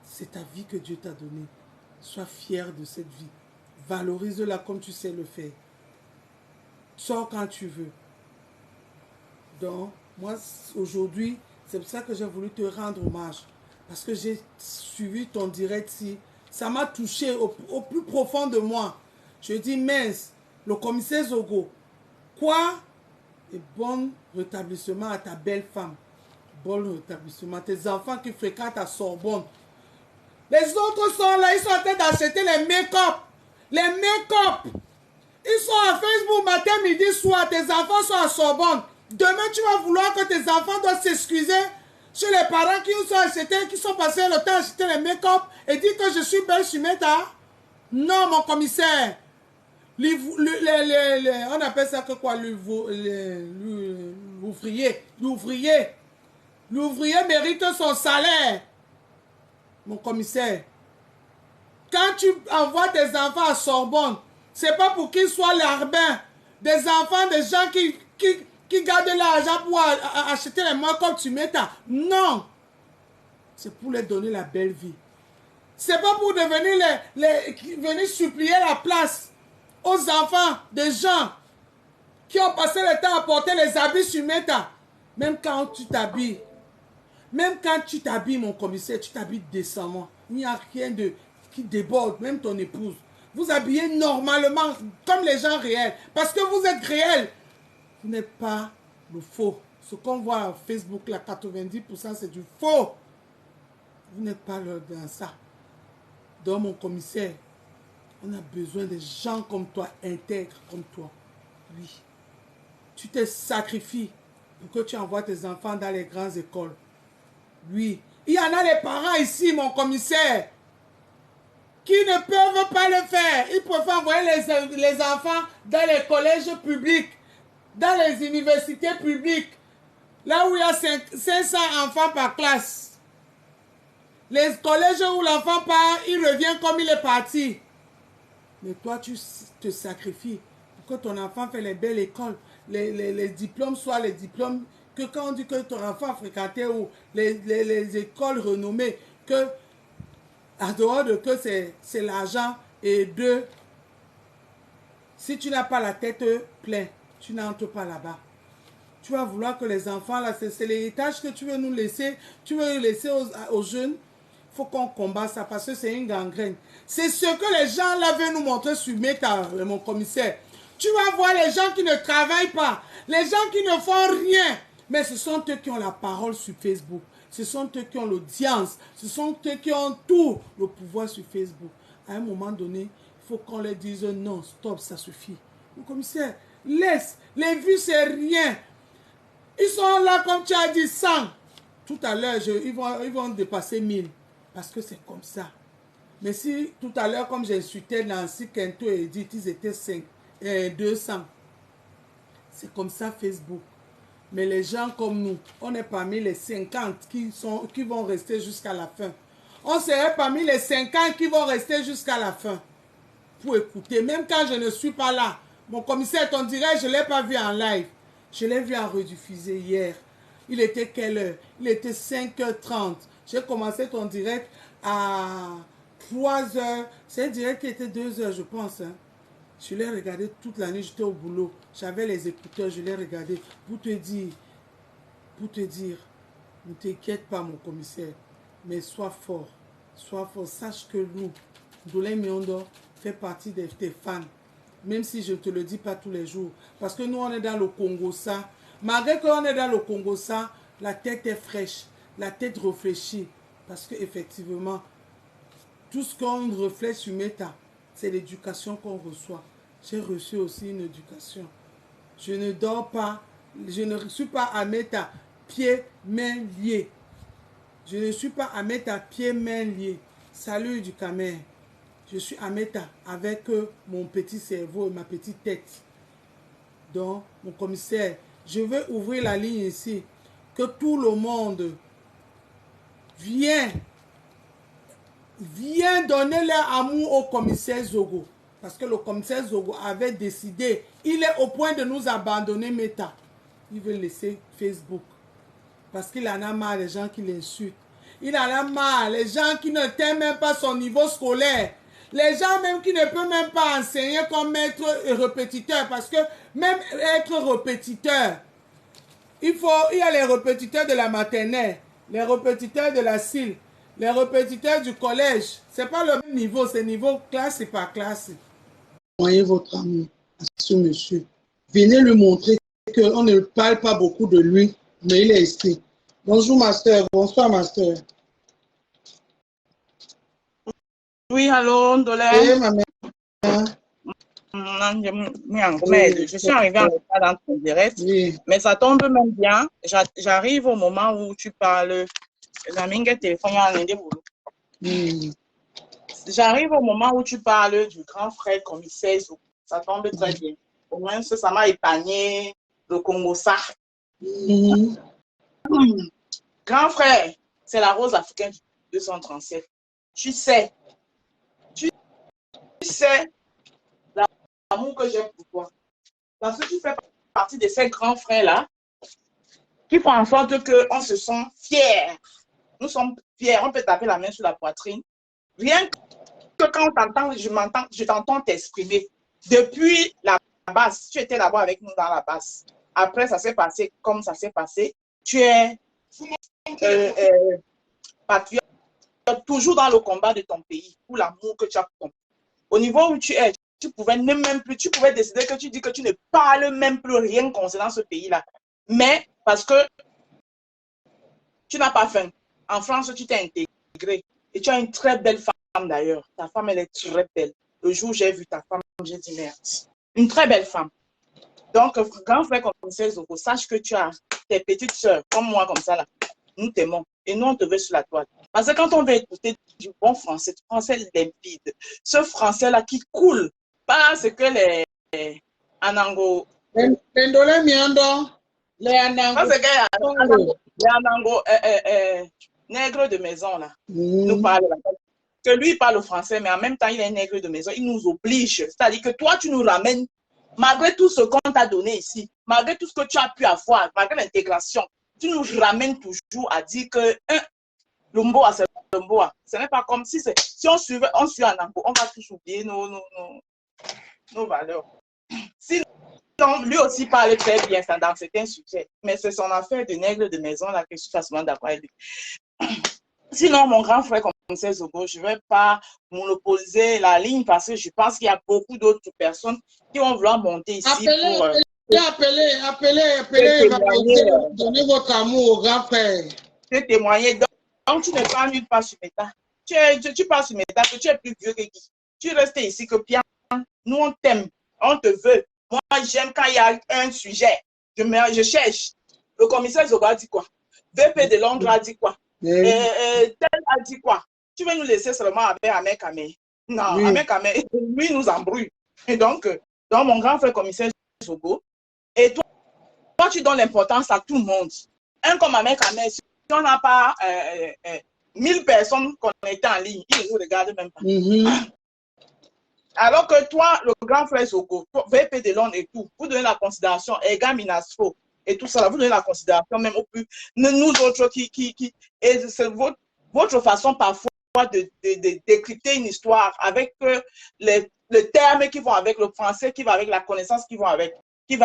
C'est ta vie que Dieu t'a donnée. Sois fier de cette vie. Valorise-la comme tu sais le faire. Sors quand tu veux. Donc, moi, aujourd'hui, c'est pour ça que j'ai voulu te rendre hommage. Parce que j'ai suivi ton direct ici. Ça m'a touché au plus profond de moi. Je dis, mince, le commissaire Zogo, quoi? Et bon rétablissement à ta belle femme. Bon rétablissement. Tes enfants qui fréquentent à Sorbonne. Les autres sont là, ils sont en train d'acheter les make-up. Les make-up. Ils sont à Facebook matin, midi, soir. Tes enfants sont à Sorbonne. Demain, tu vas vouloir que tes enfants doivent s'excuser sur les parents qui nous ont acheté, qui sont passés le temps à acheter les make-up et dire que je suis belle sur Meta. Non, mon commissaire. On appelle ça que quoi? L'ouvrier. L'ouvrier mérite son salaire. Mon commissaire. Quand tu envoies tes enfants à Sorbonne, c'est pas pour qu'ils soient larbins. Des enfants, des gens qui gardent l'argent pour acheter les mois comme tu mets ta. Non. C'est pour leur donner la belle vie. C'est pas pour devenir venir supplier la place aux enfants des gens qui ont passé le temps à porter les habits sur Meta. Même quand tu t'habilles, mon commissaire, tu t'habilles décemment. Il n'y a rien qui déborde, même ton épouse. vous habillez normalement, comme les gens réels. Parce que vous êtes réels. Vous n'êtes pas le faux. Ce qu'on voit à Facebook, là, 90%, c'est du faux. Vous n'êtes pas dans ça. Donc, mon commissaire, on a besoin de gens comme toi, intègres comme toi. Oui. Tu te sacrifies pour que tu envoies tes enfants dans les grandes écoles. Oui. Il y en a des parents ici, mon commissaire, qui ne peuvent pas le faire. Ils préfèrent envoyer les enfants dans les collèges publics, dans les universités publiques, là où il y a 500 enfants par classe. Les collèges où l'enfant part, il revient comme il est parti. Mais toi, tu te sacrifies pour que ton enfant fait les belles écoles. Les diplômes soient les diplômes que quand on dit que ton enfant a fréquenté ou les écoles renommées, que en dehors de que c'est l'argent et deux, si tu n'as pas la tête pleine, tu n'entres pas là-bas. Tu vas vouloir que les enfants, là, c'est l'héritage que tu veux nous laisser, tu veux laisser aux jeunes. Il faut qu'on combatte ça parce que c'est une gangrène. C'est ce que les gens là veulent nous montrer sur Meta, mon commissaire. Tu vas voir les gens qui ne travaillent pas, les gens qui ne font rien. Mais ce sont eux qui ont la parole sur Facebook. Ce sont eux qui ont l'audience. Ce sont eux qui ont tout le pouvoir sur Facebook. À un moment donné, il faut qu'on leur dise non, stop, ça suffit. Mon commissaire, laisse. Les vues, c'est rien. Ils sont là, comme tu as dit, 100. Tout à l'heure, ils vont dépasser 1000. Parce que c'est comme ça. Mais si tout à l'heure, comme j'insultais Nancy, Kento et Edith, ils étaient 200. C'est comme ça Facebook. Mais les gens comme nous, on est parmi les 50 qui vont rester jusqu'à la fin. On serait parmi les 50 qui vont rester jusqu'à la fin. Pour écouter, même quand je ne suis pas là. Mon commissaire, ton direct, je ne l'ai pas vu en live. Je l'ai vu en rediffusé hier. Il était quelle heure? Il était 5h30. J'ai commencé ton direct à 3h. C'est un direct qui était 2h, je pense. Hein. Je l'ai regardé toute la nuit, j'étais au boulot. J'avais les écouteurs, je l'ai regardé. Pour te dire, ne t'inquiète pas, mon commissaire, mais sois fort. Sois fort. Sache que nous, Dolé Miondo, fait partie de tes fans. Même si je ne te le dis pas tous les jours. Parce que nous, on est dans le Congo, ça. Malgré qu'on est dans le Congo, ça, la tête est fraîche. La tête réfléchie. Parce qu'effectivement, tout ce qu'on reflète sur Meta, c'est l'éducation qu'on reçoit. J'ai reçu aussi une éducation. Je ne dors pas. Je ne suis pas à Meta, pieds, mains liés. Je ne suis pas à Meta, pieds, mains liés. Salut du Camer. Je suis à Meta avec mon petit cerveau et ma petite tête. Donc, mon commissaire, je veux ouvrir la ligne ici. Que tout le monde vienne donner leur amour au commissaire Zogo. Parce que le commissaire Zogo avait décidé, il est au point de nous abandonner Meta. Il veut laisser Facebook. Parce qu'il en a marre des gens qui l'insultent. Il en a marre les gens qui ne t'aiment même pas son niveau scolaire. Les gens même qui ne peuvent même pas enseigner comme maître et répétiteur. Parce que même être répétiteur, il y a les répétiteurs de la maternelle, les répétiteurs de la CIL, les répétiteurs du collège. Ce n'est pas le même niveau, c'est niveau classe et par classe. Voyez votre amour à ce monsieur. Venez lui montrer qu'on ne parle pas beaucoup de lui, mais il est ici. Bonjour ma soeur, bonsoir ma soeur. Oui, allô, Ndolé. Oui, ma mère. Je suis arrivée en retard dans ton direct, Oui. mais ça tombe même bien. J'arrive au moment où tu parles. J'arrive au moment où tu parles du grand frère commissaire. Ça tombe très bien. Au moins, ça m'a épargné le Congo ça. Grand frère, c'est la rose africaine du 237. Tu sais l'amour que j'ai pour toi. Parce que tu fais partie de ces grands frères-là qui font en sorte qu'on se sent fiers. Nous sommes fiers. On peut taper la main sur la poitrine. Rien que quand on t'entend, je t'entends t'exprimer. Depuis la base, tu étais là-bas avec nous dans la base. Après, ça s'est passé comme ça s'est passé. Tu es patriote, toujours dans le combat de ton pays, pour l'amour que tu as pour ton pays. Au niveau où tu es, tu pouvais ne même plus, tu pouvais décider que tu dis que tu ne parles même plus rien concernant ce pays-là. Mais parce que tu n'as pas faim. En France, tu t'es intégré. Et tu as une très belle femme d'ailleurs. Ta femme, elle est très belle. Le jour où j'ai vu ta femme, j'ai dit merde. Une très belle femme. Donc, grand frère commissaire Zogo, sache que tu as tes petites sœurs, comme moi, comme ça là. Nous t'aimons. Et nous, on te veut sur la toile. Parce que quand on veut écouter du bon français, du français limpide, ce français-là qui coule, pas ce que les Anango. Pendole miando. Les Anango. Pas ce que les Anango, nègres de maison là, nous parlent là. Que lui, il parle français, mais en même temps, il est nègre de maison. Il nous oblige. C'est-à-dire que toi, tu nous ramènes, malgré tout ce qu'on t'a donné ici, malgré tout ce que tu as pu avoir, malgré l'intégration, tu nous ramènes toujours à dire que Lumboa, c'est Lumboa. Ce n'est pas comme si on suit Anango, on va tous oublier nos valeurs. Sinon, lui aussi parle très bien dans certains sujets, mais c'est son affaire de nègre de maison là que je suis facilement d'accord avec lui. Sinon, mon grand frère commissaire Zogo, je ne vais pas monopoliser la ligne parce que je pense qu'il y a beaucoup d'autres personnes qui vont vouloir monter ici pour... Appelez, donnez votre amour au grand frère. Te témoigner. Donc, tu ne parles nulle part sur Meta. Tu parles sur Meta que tu es plus vieux que qui. Tu restes ici que bien. Nous, on t'aime, on te veut. Moi, j'aime quand il y a un sujet. Je cherche. Le commissaire Zogo a dit quoi? VP de Londres a dit quoi? Tel a dit quoi? Tu veux nous laisser seulement avec Ahmed Kamé? Non, oui. Ahmed Kamé, lui, nous embrouille. Et donc, mon grand frère commissaire Zogo, et toi, tu donnes l'importance à tout le monde. Un comme Ahmed Kamé, si on n'a pas 1000 personnes connectées en ligne, il ne nous regarde même pas. Alors que toi, le grand frère Zogo, VP de Londres et tout, vous donnez la considération, Ega Minastro, et tout ça, là, vous donnez la considération même au plus. Nous autres et c'est votre façon parfois de décrypter une histoire avec les termes qui vont avec le français, qui va avec la connaissance qui va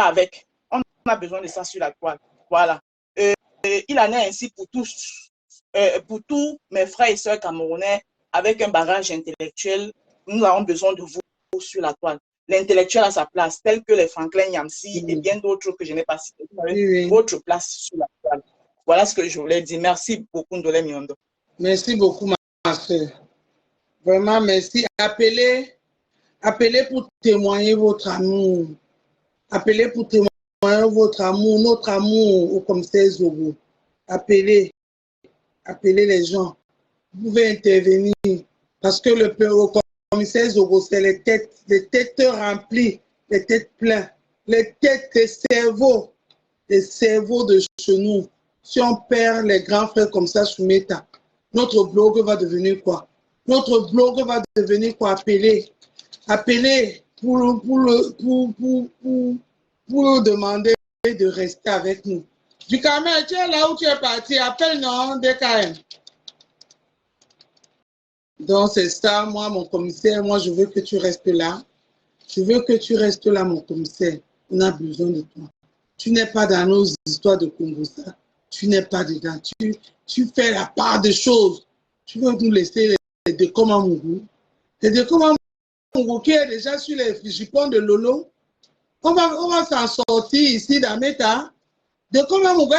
avec. On a besoin de ça sur la toile. Voilà. Il en est ainsi pour tous mes frères et sœurs camerounais avec un bagage intellectuel. Nous avons besoin de vous sur la toile. L'intellectuel a sa place, tel que les Franklin Yamsi et bien d'autres que je n'ai pas cités. Vous avez votre place sur la toile. Voilà ce que je voulais dire. Merci beaucoup, Ndolé Miondo. Merci beaucoup, ma soeur. Vraiment, merci. Appelez pour témoigner votre amour. Appelez pour témoigner votre amour, notre amour au commissaire Zogo. Appelez les gens. Vous pouvez intervenir parce que le commissaire Zogo, c'est les têtes remplies, les têtes pleines, les têtes, les cerveaux de chez nous. Si on perd les grands frères comme ça sur Meta, notre blog va devenir quoi? Notre blog va devenir quoi? Appelez pour demander de rester avec nous. Du Cameroun, tu es là où tu es parti, appelle non, DKM. Donc c'est ça, moi, mon commissaire, moi je veux que tu restes là. Je veux que tu restes là, mon commissaire. On a besoin de toi. Tu n'es pas dans nos histoires de Congo, ça. Tu n'es pas dedans. Tu fais la part des choses. Tu veux nous laisser les Dekomamougou. Les Dekomamougou qui est déjà sur les jupons de Lolo. On va s'en sortir ici dans Meta. Dekomamougou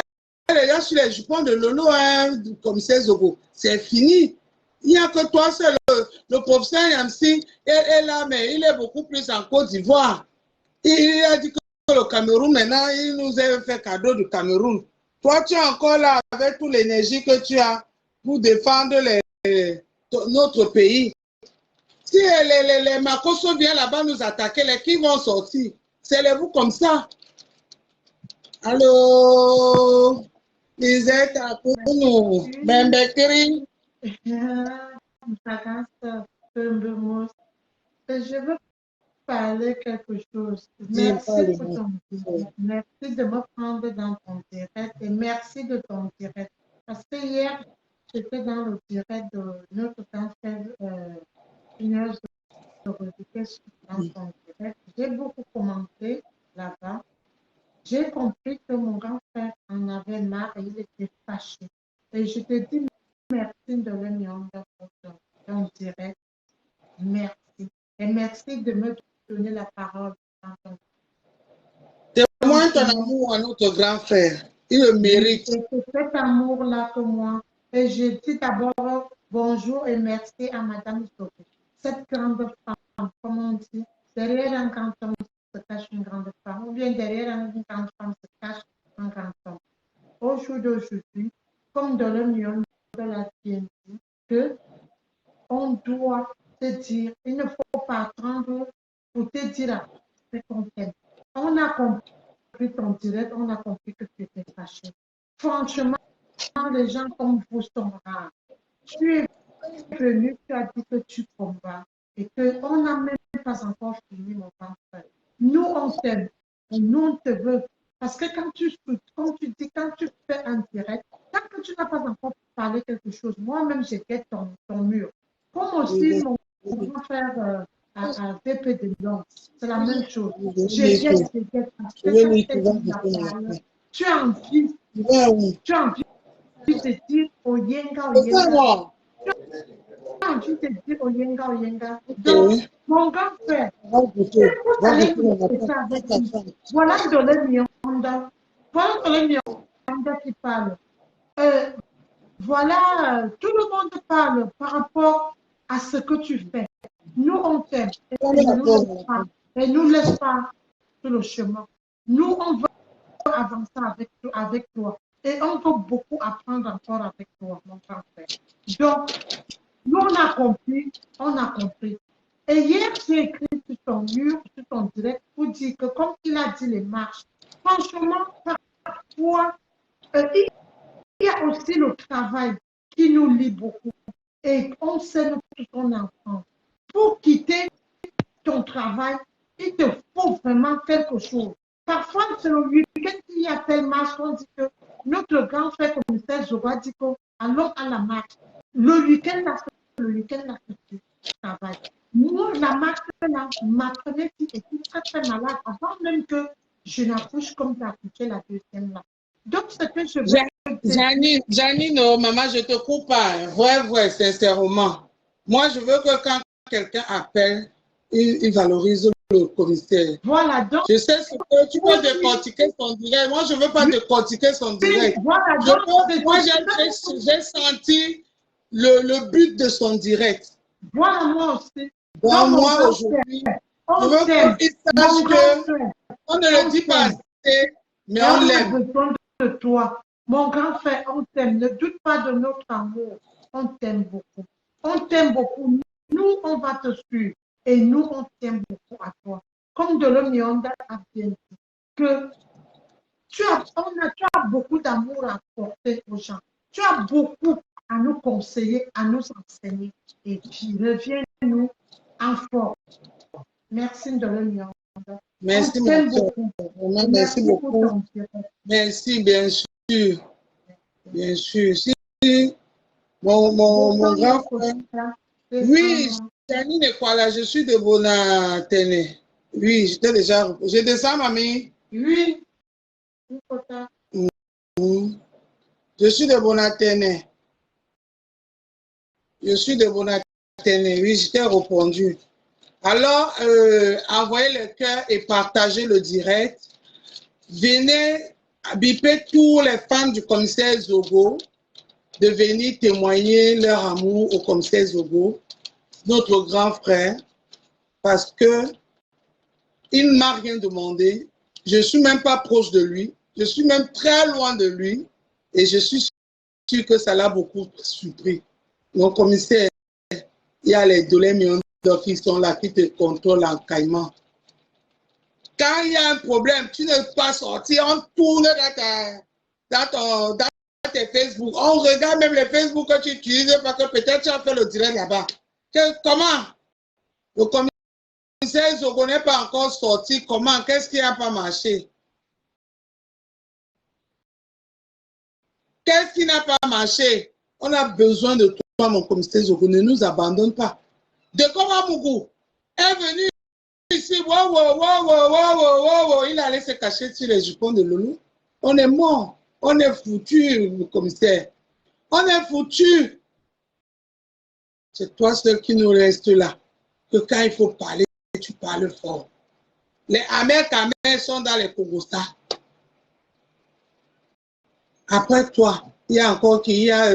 est déjà sur les jupons de Lolo, hein, du commissaire Zogo. C'est fini. Il n'y a que toi, c'est le professeur Yamsi est là, mais il est beaucoup plus en Côte d'Ivoire. Il a dit que le Cameroun, maintenant, il nous a fait cadeau du Cameroun. Toi, tu es encore là avec toute l'énergie que tu as pour défendre notre pays. Si les Makosso viennent là-bas nous attaquer, les qui vont sortir? C'est les vous comme ça. Allô? Lisette, pour nous. Bembekiri. Je veux parler quelque chose. Merci pour ton direct. Merci de me prendre dans ton direct et merci de ton direct. Parce que hier, j'étais dans le direct de notre cancer Inès de Rodriguez dans ton direct. J'ai beaucoup commenté là-bas. J'ai compris que mon grand frère en avait marre et il était fâché. Et je te dis merci de l'union pour ton direct. Merci. Et merci de me donner la parole. Témoigne ton amour à notre grand frère. Il le mérite. Et c'est cet amour-là que moi, et je dis d'abord bonjour et merci à Madame Sophie. Cette grande femme, comme on dit, derrière un grand homme se cache une grande femme, ou bien derrière une grande femme se cache un grand homme. Au jour d'aujourd'hui, comme dans le million de la TNT, que on doit te dire, il ne faut pas attendre pour te dire après qu'on t'aime. On a compris ton direct, on a compris que tu étais fâché. Franchement, les gens comme vous sont rares. Tu es venu, tu as dit que tu combats et qu'on n'a même pas encore fini, mon grand frère. Nous, on t'aime et nous, on te veut. Parce que quand tu fais un direct, tant que tu n'as pas encore parlé quelque chose, moi-même, j'étais ton mur. Comme aussi mon grand frère à VP de Lyon, c'est la même chose. Je guette, parce que tu as envie de dire au Yenga, au Yenga. Tu as envie de dire au Yenga, au Yenga. Donc, mon grand frère, vous allez me ça avec lui. Voilà Dolé Mionda. Voilà Dolé Mionda qui parle. Voilà, tout le monde parle par rapport à ce que tu fais. Nous, on t'aime et nous laisse pas sur le chemin. Nous, on veut avancer avec toi et on veut beaucoup apprendre encore avec toi, mon grand frère. Donc, nous, on a compris. Et hier, j'ai écrit sur ton mur, sur ton direct, pour dire que, comme il a dit les marches, franchement, parfois, il y a aussi le travail qui nous lie beaucoup. Et on sait, nous tous, on enfant. Pour quitter ton travail, il te faut vraiment quelque chose. Parfois, c'est le week-end qu'il y a telle marche qu'on dit que notre grand frère commissaire Zoba dit que allons à la marche. Le week-end, là, c'est du travail. Moi, la marche, là, ma première fille était très, très malade avant même que je n'accouche comme j'ai accouché la deuxième là. Donc, ce que je veux... Janine, oh, maman, je te coupe pas. Vrai, sincèrement. Moi, je veux que quand quelqu'un appelle, il valorise le commissaire. Voilà, donc... Je sais ce que tu peux décortiquer son direct. Moi, je ne veux pas décortiquer son direct. Voilà, donc, moi, j'ai senti le but de son direct. Voilà, moi aussi. Dans moi, aujourd'hui, je veux qu'il sache qu'on ne le dit pas assez, mais on l'aime. On a besoin de toi. Mon grand frère, on t'aime. Ne doute pas de notre amour. On t'aime beaucoup. On t'aime beaucoup. Nous, on va te suivre. Et nous, on t'aime beaucoup à toi. Comme de l'Omionda a bien dit, que tu as beaucoup d'amour à apporter aux gens. Tu as beaucoup à nous conseiller, à nous enseigner. Et puis, reviens-nous en force. Merci de l'Omionda. Merci beaucoup. Merci beaucoup. Merci, bien sûr. Bien sûr. Si mon grand frère. Oui, Janine et quoi là, je suis de Bonatene. Oui, j'étais déjà. Je descends, mamie. Oui. Je suis de Bonatene. Oui, j'étais répondu. Alors, envoyez le cœur et partagez le direct. Venez biper tous les fans du commissaire Zogo de venir témoigner leur amour au commissaire Zogo, notre grand frère, parce que il ne m'a rien demandé. Je ne suis même pas proche de lui. Je suis même très loin de lui. Et je suis sûr que ça l'a beaucoup surpris. Mon commissaire, il y a les dolémions qui sont là, qui te contrôlent en caïman. Quand il y a un problème, tu ne peux pas sortir, on tourne dans tes Facebook. On regarde même les Facebook que tu utilises parce que peut-être tu as fait le direct là-bas. Comment? Le commissaire Zogo n'est pas encore sorti. Comment? Qu'est-ce qui n'a pas marché? Qu'est-ce qui n'a pas marché? On a besoin de toi, mon commissaire Zogo. Ne nous abandonne pas. De comment Mougou est venu ici, il allait se cacher sur les jupons de Loulou. On est mort, on est foutu, le commissaire. On est foutu. C'est toi seul qui nous reste là. que quand il faut parler, tu parles fort. Les Amers sont dans les Congostas. Après toi, il y a encore qui y a,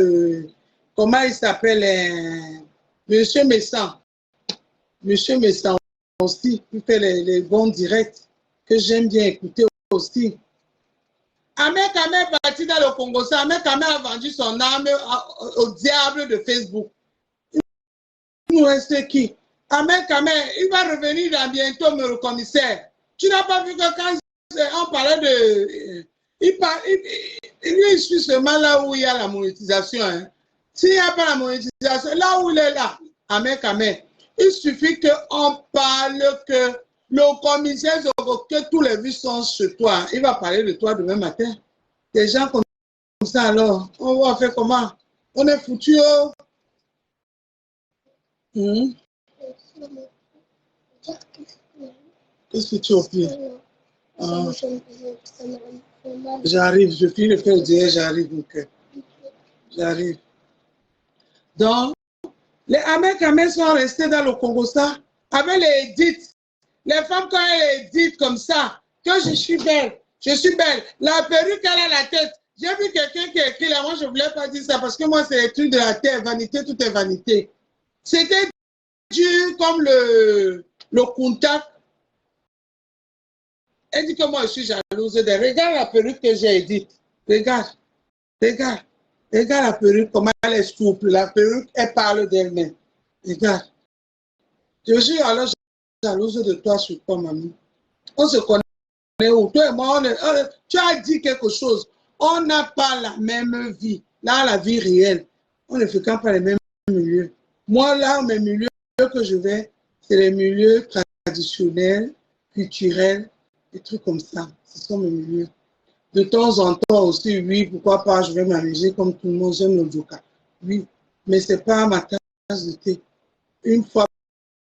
comment il s'appelle, Monsieur Messan. Monsieur Messan aussi, qui fait les bons directs que j'aime bien écouter aussi. Ahmed Kamé est parti dans le Congo. Ahmed Kamé a vendu son âme au diable de Facebook. Il nous reste qui? Ahmed Kamé, il va revenir dans bientôt, le commissaire. Tu n'as pas vu que quand on parlait de... Il suit seulement là où il y a la monétisation. Hein. S'il n'y a pas la monétisation, là où il est là, Ahmed Kamé, il suffit qu'on parle que le commissaire, que tous les vues sont sur toi. Il va parler de toi demain matin. Des gens comme ça, alors, on va faire comment? On est foutu. Oh. Qu'est-ce que tu as oublié? J'arrive, je finis de faire dire, j'arrive. Okay. J'arrive. Donc, les Américains sont restés dans le Congo, ça, avec les Edith. Les femmes, quand elles éditent comme ça, que je suis belle, la perruque, elle a la tête. J'ai vu quelqu'un qui écrit là, moi je ne voulais pas dire ça parce que moi c'est les trucs de la terre, vanité, tout est vanité. C'était dur comme le contact. Elle dit que moi je suis jalouse. Regarde la perruque que j'ai édite. Regarde la perruque, comment elle est souple. La perruque, elle parle d'elle-même. Regarde. Je suis alors jalouse de toi sur toi, mamie. On se connaît où? Toi et moi, tu as dit quelque chose. On n'a pas la même vie. Là, la vie réelle. On ne fréquente pas les mêmes milieux. Moi, là, mes milieux que je vais, c'est les milieux traditionnels, culturels, des trucs comme ça. Ce sont mes milieux. De temps en temps aussi, oui, pourquoi pas, je vais m'amuser comme tout le monde, j'aime le joker. Oui, mais ce n'est pas ma tasse de thé. Une fois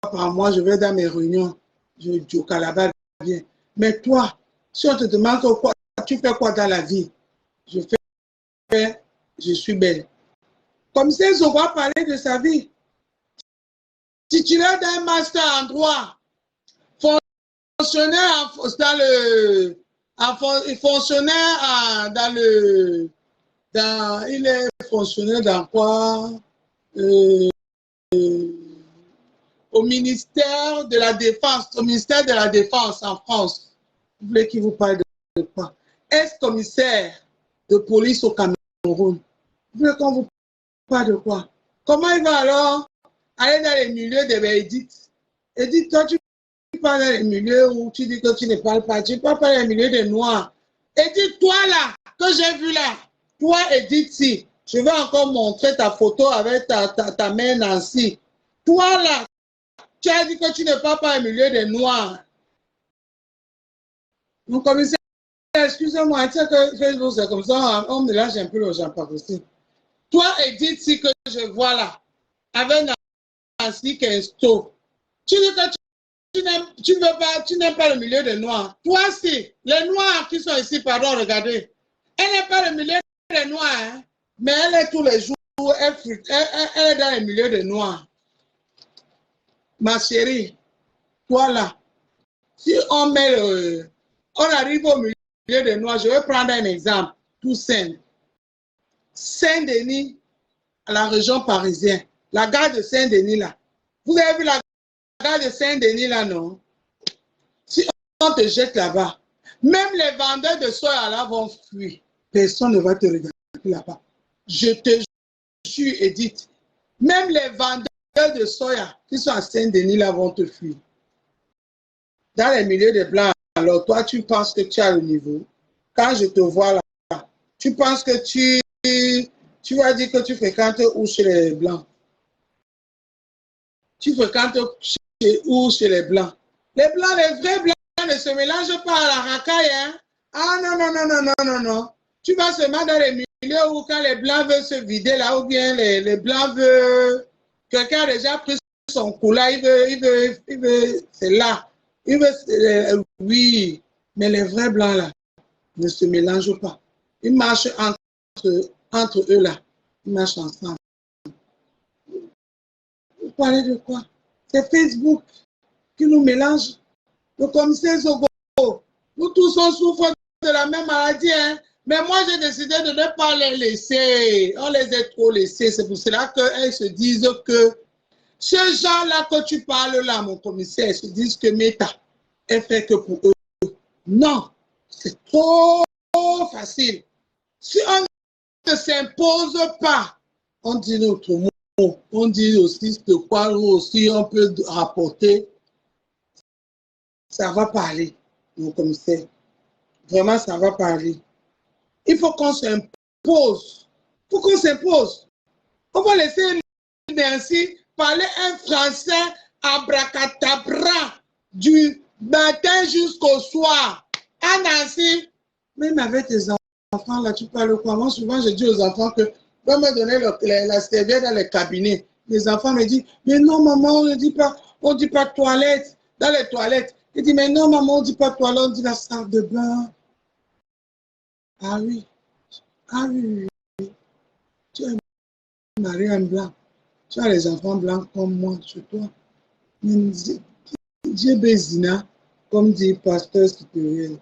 par mois, je vais dans mes réunions, je joue là-bas bien. Mais toi, si on te demande quoi, tu fais quoi dans la vie? Je suis belle. Comme ça, on va parler de sa vie. Titulaire d'un master en droit, fonctionnaire il est fonctionnaire dans quoi? Au ministère de la Défense, en France. Vous voulez qu'il vous parle de quoi? Ex-commissaire de police au Cameroun. Vous voulez qu'on vous parle de quoi? Comment il va alors aller dans les milieux de Edith? Edith, toi, tu parles dans les milieux où tu dis que tu ne parles pas. Tu ne parles pas dans les milieux des Noirs. Edith, toi là, que j'ai vu là, toi, Edith, si, je vais encore montrer ta photo avec ta mère Nancy. Toi là, tu as dit que tu ne parles pas au milieu des Noirs. Mon commissaire, excusez-moi, tu sais que Facebook, c'est comme ça, on me lâche un peu le gens pas aussi. Toi, Edith, si que je vois là, avec Nancy Kensto, tu dis que tu n'aimes pas le milieu des Noirs. Toi, si, les Noirs qui sont ici, pardon, regardez, elle n'est pas le milieu des Noirs, hein, mais elle est tous les jours, elle est dans le milieu des Noirs. Ma chérie, toi là, si on arrive au milieu des Noirs, je vais prendre un exemple, Toussaint. Saint-Denis, à la région parisienne, la gare de Saint-Denis là. Vous avez vu la gare de Saint-Denis là, non? Si on te jette là-bas, même les vendeurs de soya là vont fuir. Personne ne va te regarder là-bas. Je te jure, Edith, même les vendeurs de soya qui sont à Saint-Denis là vont te fuir. Dans les milieux des Blancs, alors toi, tu penses que tu as le niveau. Quand je te vois là, tu penses que tu vas dire que tu fréquentes où chez les Blancs? Tu fréquentes où chez les Blancs? Les Blancs, les vrais Blancs ne se mélangent pas à la racaille. Hein? Ah non. Tu vas seulement dans les milieux où quand les Blancs veulent se vider là, ou bien les Blancs veulent... Quelqu'un a déjà pris son coup là, il veut c'est là. Oui, mais les vrais Blancs là ne se mélangent pas. Ils marchent entre eux là. Ils marchent ensemble. Vous parlez de quoi? C'est Facebook qui nous mélange. Le commissaire Zogo, nous tous on souffre de la même maladie, hein. Mais moi j'ai décidé de ne pas les laisser. On les a trop laissés. C'est pour cela qu'elles se disent que ces gens-là que tu parles là, mon commissaire, ils se disent que Meta est fait que pour eux. Non, c'est trop facile. Si on ne s'impose pas, on dit notre mot, on dit aussi de quoi nous aussi on peut rapporter. Ça va parler, mon commissaire. Vraiment, ça va parler. Il faut qu'on s'impose. Il faut qu'on s'impose. On va laisser Nancy parler un français abracadabra du matin jusqu'au soir. Ah Nancy, même avec tes enfants, là, tu parles quoi? Moi, souvent, je dis aux enfants que va me donner la serviette dans les cabinets. Les enfants me disent, mais non, maman, on ne dit pas toilette, dans les toilettes. Il dit, mais non, maman, on ne dit pas toilette, on dit la salle de bain. Ah oui, ah oui, oui. Tu es marié en blanc. Tu as les enfants blancs comme moi, chez toi. Dieu Bézina, comme dit pasteur supérieur.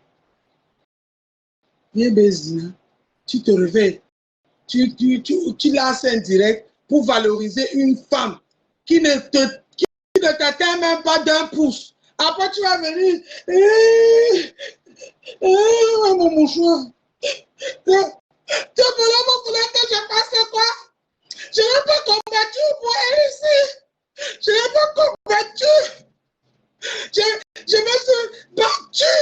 Dieu Bézina, tu te réveilles. Tu lances un direct pour valoriser une femme qui ne t'atteint même pas d'un pouce. Après, tu vas venir. Mon mouchoir. Tu voulais que je fasse quoi? Je n'ai pas combattu pour elle ici. Je n'ai pas combattu. Je me suis battu.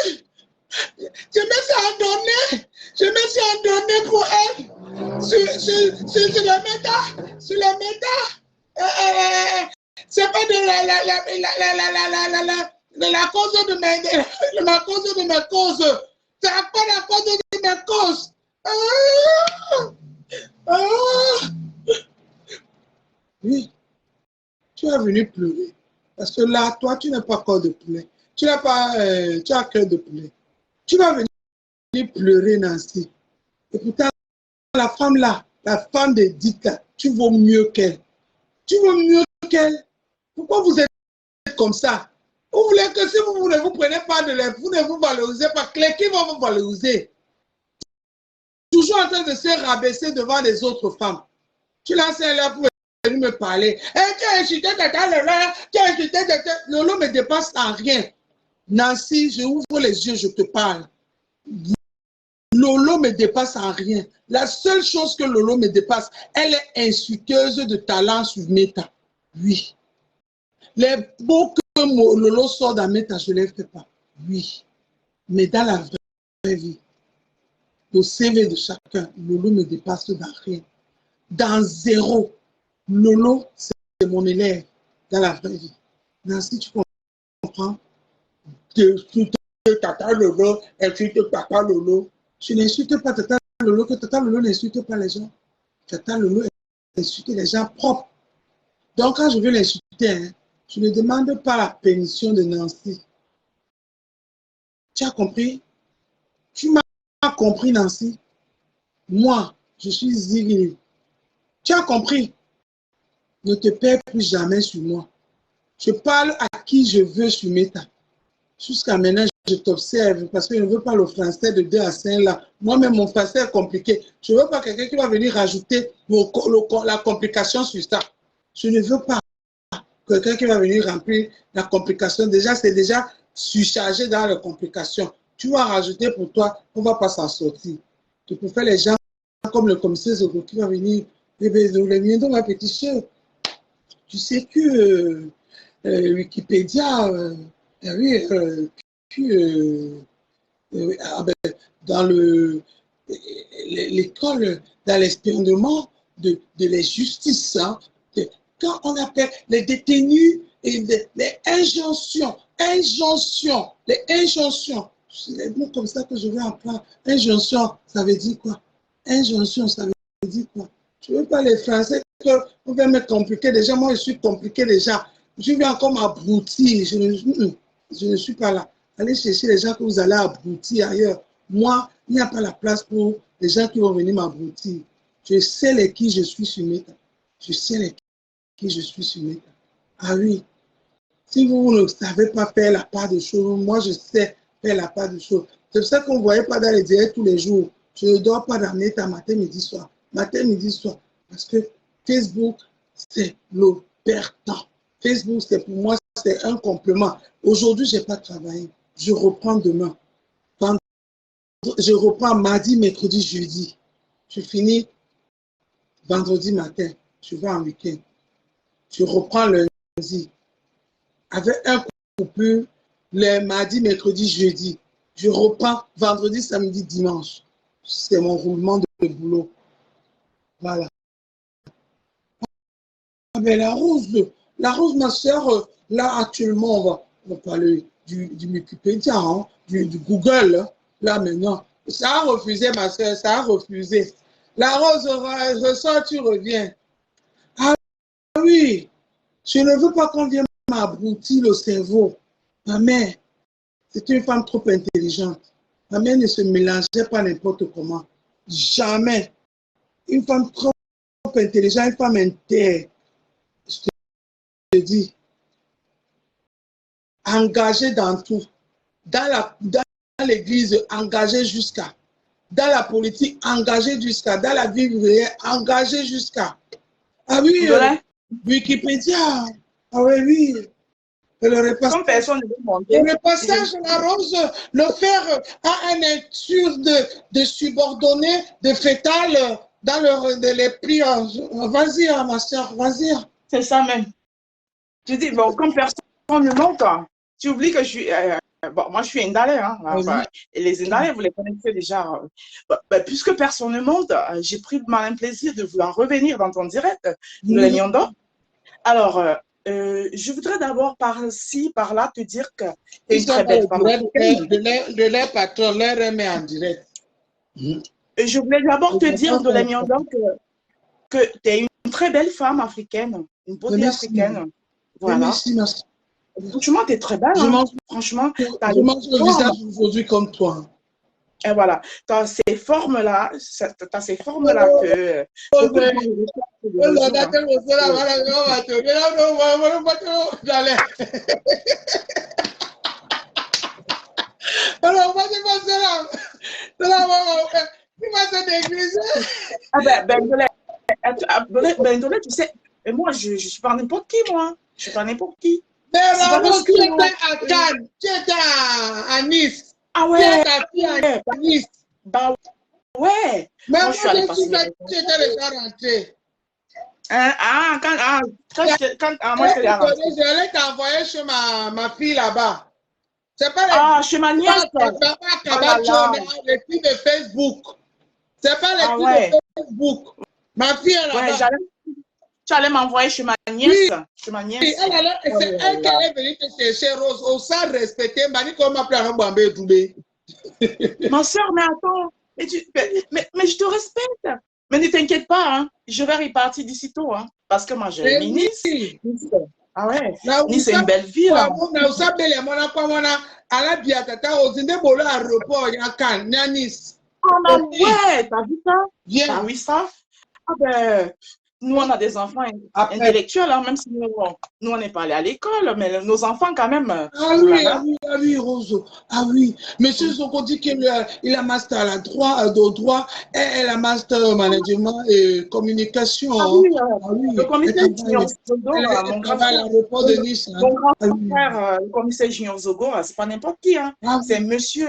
Je me suis endormi. Je me suis endormi pour elle. Sur le méta. Sur le méta. C'est pas de la cause de mes causes. C'est pas la cause de mes causes. Oui, tu es venu pleurer. Parce que là, toi, tu n'as pas corps de poulet. Tu n'as pas, tu as cœur de poulet. Tu vas venir pleurer, Nancy. Et pourtant, la femme là, la femme de Dite là, tu vaux mieux qu'elle. Tu vaux mieux qu'elle. Pourquoi vous êtes comme ça? Vous voulez que si vous ne vous prenez pas de l'air, vous ne vous valorisez pas. Qui va vous valoriser? Toujours en train de se rabaisser devant les autres femmes. Tu lances un là pour venir me parler. Tu as insulté tata Lola, tu as insulté tata. Lolo me dépasse en rien. Nancy, je ouvre les yeux, je te parle. Lolo me dépasse en rien. La seule chose que Lolo me dépasse, elle est insulteuse de talent sur Meta. Oui. Les mots que Lolo sort dans Meta, je ne les fais pas. Oui. Mais dans la vraie vie, le CV de chacun, Lolo me dépasse dans rien. Dans zéro. Lolo, c'est mon élève dans la vraie vie. Nancy, tu comprends? Tata Lolo, insulte Papa Lolo. Je n'insulte pas Tata Lolo, que Tata Lolo n'insulte pas les gens. Tata Lolo insulte les gens propres. Donc, quand je veux l'insulter, hein, je ne demande pas la permission de Nancy. Tu as compris? Tu m'as compris, Nancy? Moi, je suis Ziggy. Tu as compris? Ne te perds plus jamais sur moi. Je parle à qui je veux sur Meta. Jusqu'à maintenant, je t'observe parce que je ne veux pas le français de 2 à 5 là. Moi-même, mon français est compliqué. Je ne veux pas quelqu'un qui va venir rajouter la complication sur ça. Je ne veux pas quelqu'un qui va venir remplir la complication. Déjà, c'est déjà surchargé dans la complication. Tu vas rajouter pour toi, on ne va pas s'en sortir. Tu peux faire les gens comme le commissaire Zogo qui va venir. Dans ma petite soeur. Tu sais que Wikipédia, dans l'école, dans l'expérimentement de la justice, hein, quand on appelle les détenus et les injonctions, les injonctions, c'est les mots comme ça que je vais apprendre. Injonction, ça veut dire quoi? Injonction, ça veut dire quoi? Je ne veux pas les Français qu'on va me compliquer déjà. Moi, je suis compliqué déjà. Je viens encore m'abrutir. Je ne suis pas là. Allez chercher les gens que vous allez abrutir ailleurs. Moi, il n'y a pas la place pour les gens qui vont venir m'abrutir. Je sais les qui je suis sur Meta. Je sais les qui je suis sur Meta. Ah oui. Si vous ne savez pas faire la part des choses, moi je sais faire la part des choses. C'est pour ça qu'on ne voyait pas dans les directs tous les jours. Je ne dois pas ramener ta matin, midi, soir. Matin, midi, soir. Parce que Facebook, c'est le perdant. Facebook, c'est pour moi, c'est un complément. Aujourd'hui, je n'ai pas travaillé. Je reprends demain. Je reprends mardi, mercredi, jeudi. Je finis vendredi matin. Je vais en week-end. Je reprends lundi. Avec un coupure, le mardi, mercredi, jeudi. Je reprends vendredi, samedi, dimanche. C'est mon roulement de boulot. Voilà. Mais la rose, ma soeur, là actuellement, on va parler du Wikipédia, hein, du Google. Là maintenant, ça a refusé, ma soeur, ça a refusé. La rose ressort, tu reviens. Ah oui, je ne veux pas qu'on vienne m'abrutir le cerveau. Ma mère, c'est une femme trop intelligente. Ma mère ne se mélangeait pas n'importe comment. Jamais. Une femme trop intelligente, une femme intègre. Je te dis, engagée dans tout. Dans l'église, engagée jusqu'à. Dans la politique, engagée jusqu'à. Dans la vie réelle, engagée jusqu'à. Ah oui, Wikipédia. Ah oui, oui. Le repassage de la rose, le faire à un inture de subordonné, de fétal dans les prix. Vas-y, ma soeur, vas-y. C'est ça même. Je dis, bon, comme personne ne monte, tu oublies que je suis. Bon, moi, je suis Indalais. Hein, et les Indalais, vous les connaissez déjà. Puisque personne ne monte, j'ai pris le malin plaisir de vouloir revenir dans ton direct de la Nyondo. Alors, je voudrais d'abord par-ci, par-là, te dire que tu es une très belle femme. De l'air patron, l'air remet en direct. Je voulais d'abord te dire de la Nyondo que tu es une très belle femme africaine, une beauté africaine. Voilà. Merci. Franchement, tu es très belle. Hein. Franchement, je mange le visage aujourd'hui comme toi. Et voilà, tu as ces formes-là, que... tu sais, moi, je suis pas n'importe qui, moi. Je suis pas n'importe qui. Mais alors, tu étais à Cannes, tu étais à Nice. Ah ouais. Tu étais à Nice. Bah ouais. Mais moi, je suis allée passer. Tu étais déjà rentré. Moi, je allais t'envoyer chez ma fille là-bas. C'est pas chez ma nièce. Les filles de Facebook. C'est pas les filles de Facebook. Ma fille est là-bas. Tu allais m'envoyer chez ma nièce. Oui. Chez ma nièce. C'est elle qui est venue te chercher, Rose. Au sans respecter, Mani, comme appelé à Bambé Doubé. Ma soeur, mais attends. Mais je te respecte. Mais ne t'inquiète pas, hein. Je vais repartir d'ici tôt. Hein, parce que moi, j'ai mis Nice. Ah ouais. Nice, c'est une belle ville. Hein. Ah ouais, t'as vu ça? T'as vu ça? Ah ben, nous, on a des enfants intellectuels, hein, même si nous on n'est pas allés à l'école, mais nos enfants, quand même. Ah oui, Rose. Ah oui. Monsieur Zoko dit qu'il a master à droit, et la master management et communication. Ah oui, le commissaire Junior Zogo, mon grand frère, le commissaire Junior Zogo, c'est pas n'importe qui. Hein. C'est un monsieur,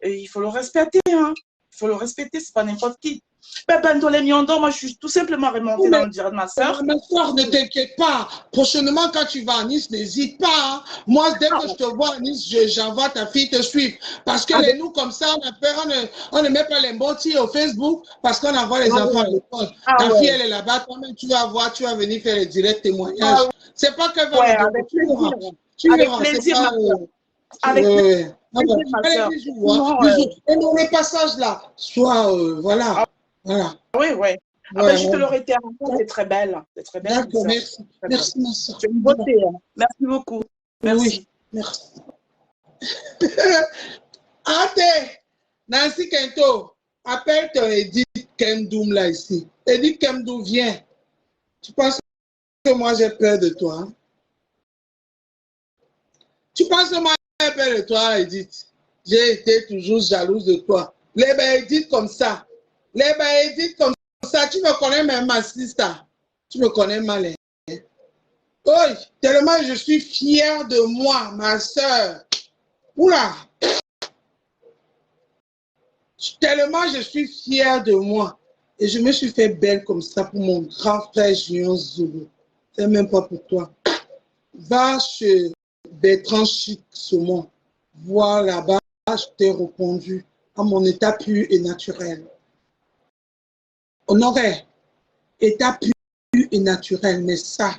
il faut le respecter. Hein. Il faut le respecter, c'est pas n'importe qui. Bendolé Nyondo, moi je suis tout simplement remontée dans le direct de ma soeur. Ma soeur, ne t'inquiète pas. Prochainement, quand tu vas à Nice, n'hésite pas. Hein. Moi, dès que je te vois à Nice, j'envoie ta fille te suivre. Parce que nous, comme ça, on ne met pas les bons au Facebook parce qu'on envoie les enfants à l'école. Ta fille, elle est là-bas. Toi-même, tu vas voir, tu vas venir faire les directs témoignages. C'est pas que avec plaisir. Avec plaisir, ma soeur. Avec plaisir, ma soeur. Et mon repassage là, soit, voilà. Voilà. Oui. Après, je te l'aurais été encore, c'est très belle. C'est très belle. D'accord, merci. Merci, ma soeur. C'est une beauté. Merci beaucoup. Merci. Oui, merci. Ate, Nancy Kento, appelle-toi Edith Kemdoum là ici. Edith Kemdoum, viens. Tu penses que moi j'ai peur de toi? Hein? Tu penses que moi, j'ai peur de toi, Edith? J'ai été toujours jalouse de toi. Les Edith comme ça. Les Edith comme ça. Tu me connais même, ma sister. Tu me connais mal. Hein? Oh, tellement je suis fière de moi, ma soeur. Oula! Tellement je suis fière de moi. Et je me suis fait belle comme ça pour mon grand frère Junior Zulu. C'est même pas pour toi. Va chez Bertrand Chic Saumon. Vois là-bas, je t'ai répondu à mon état pur et naturel. Honoré, état pur et naturel, mais ça,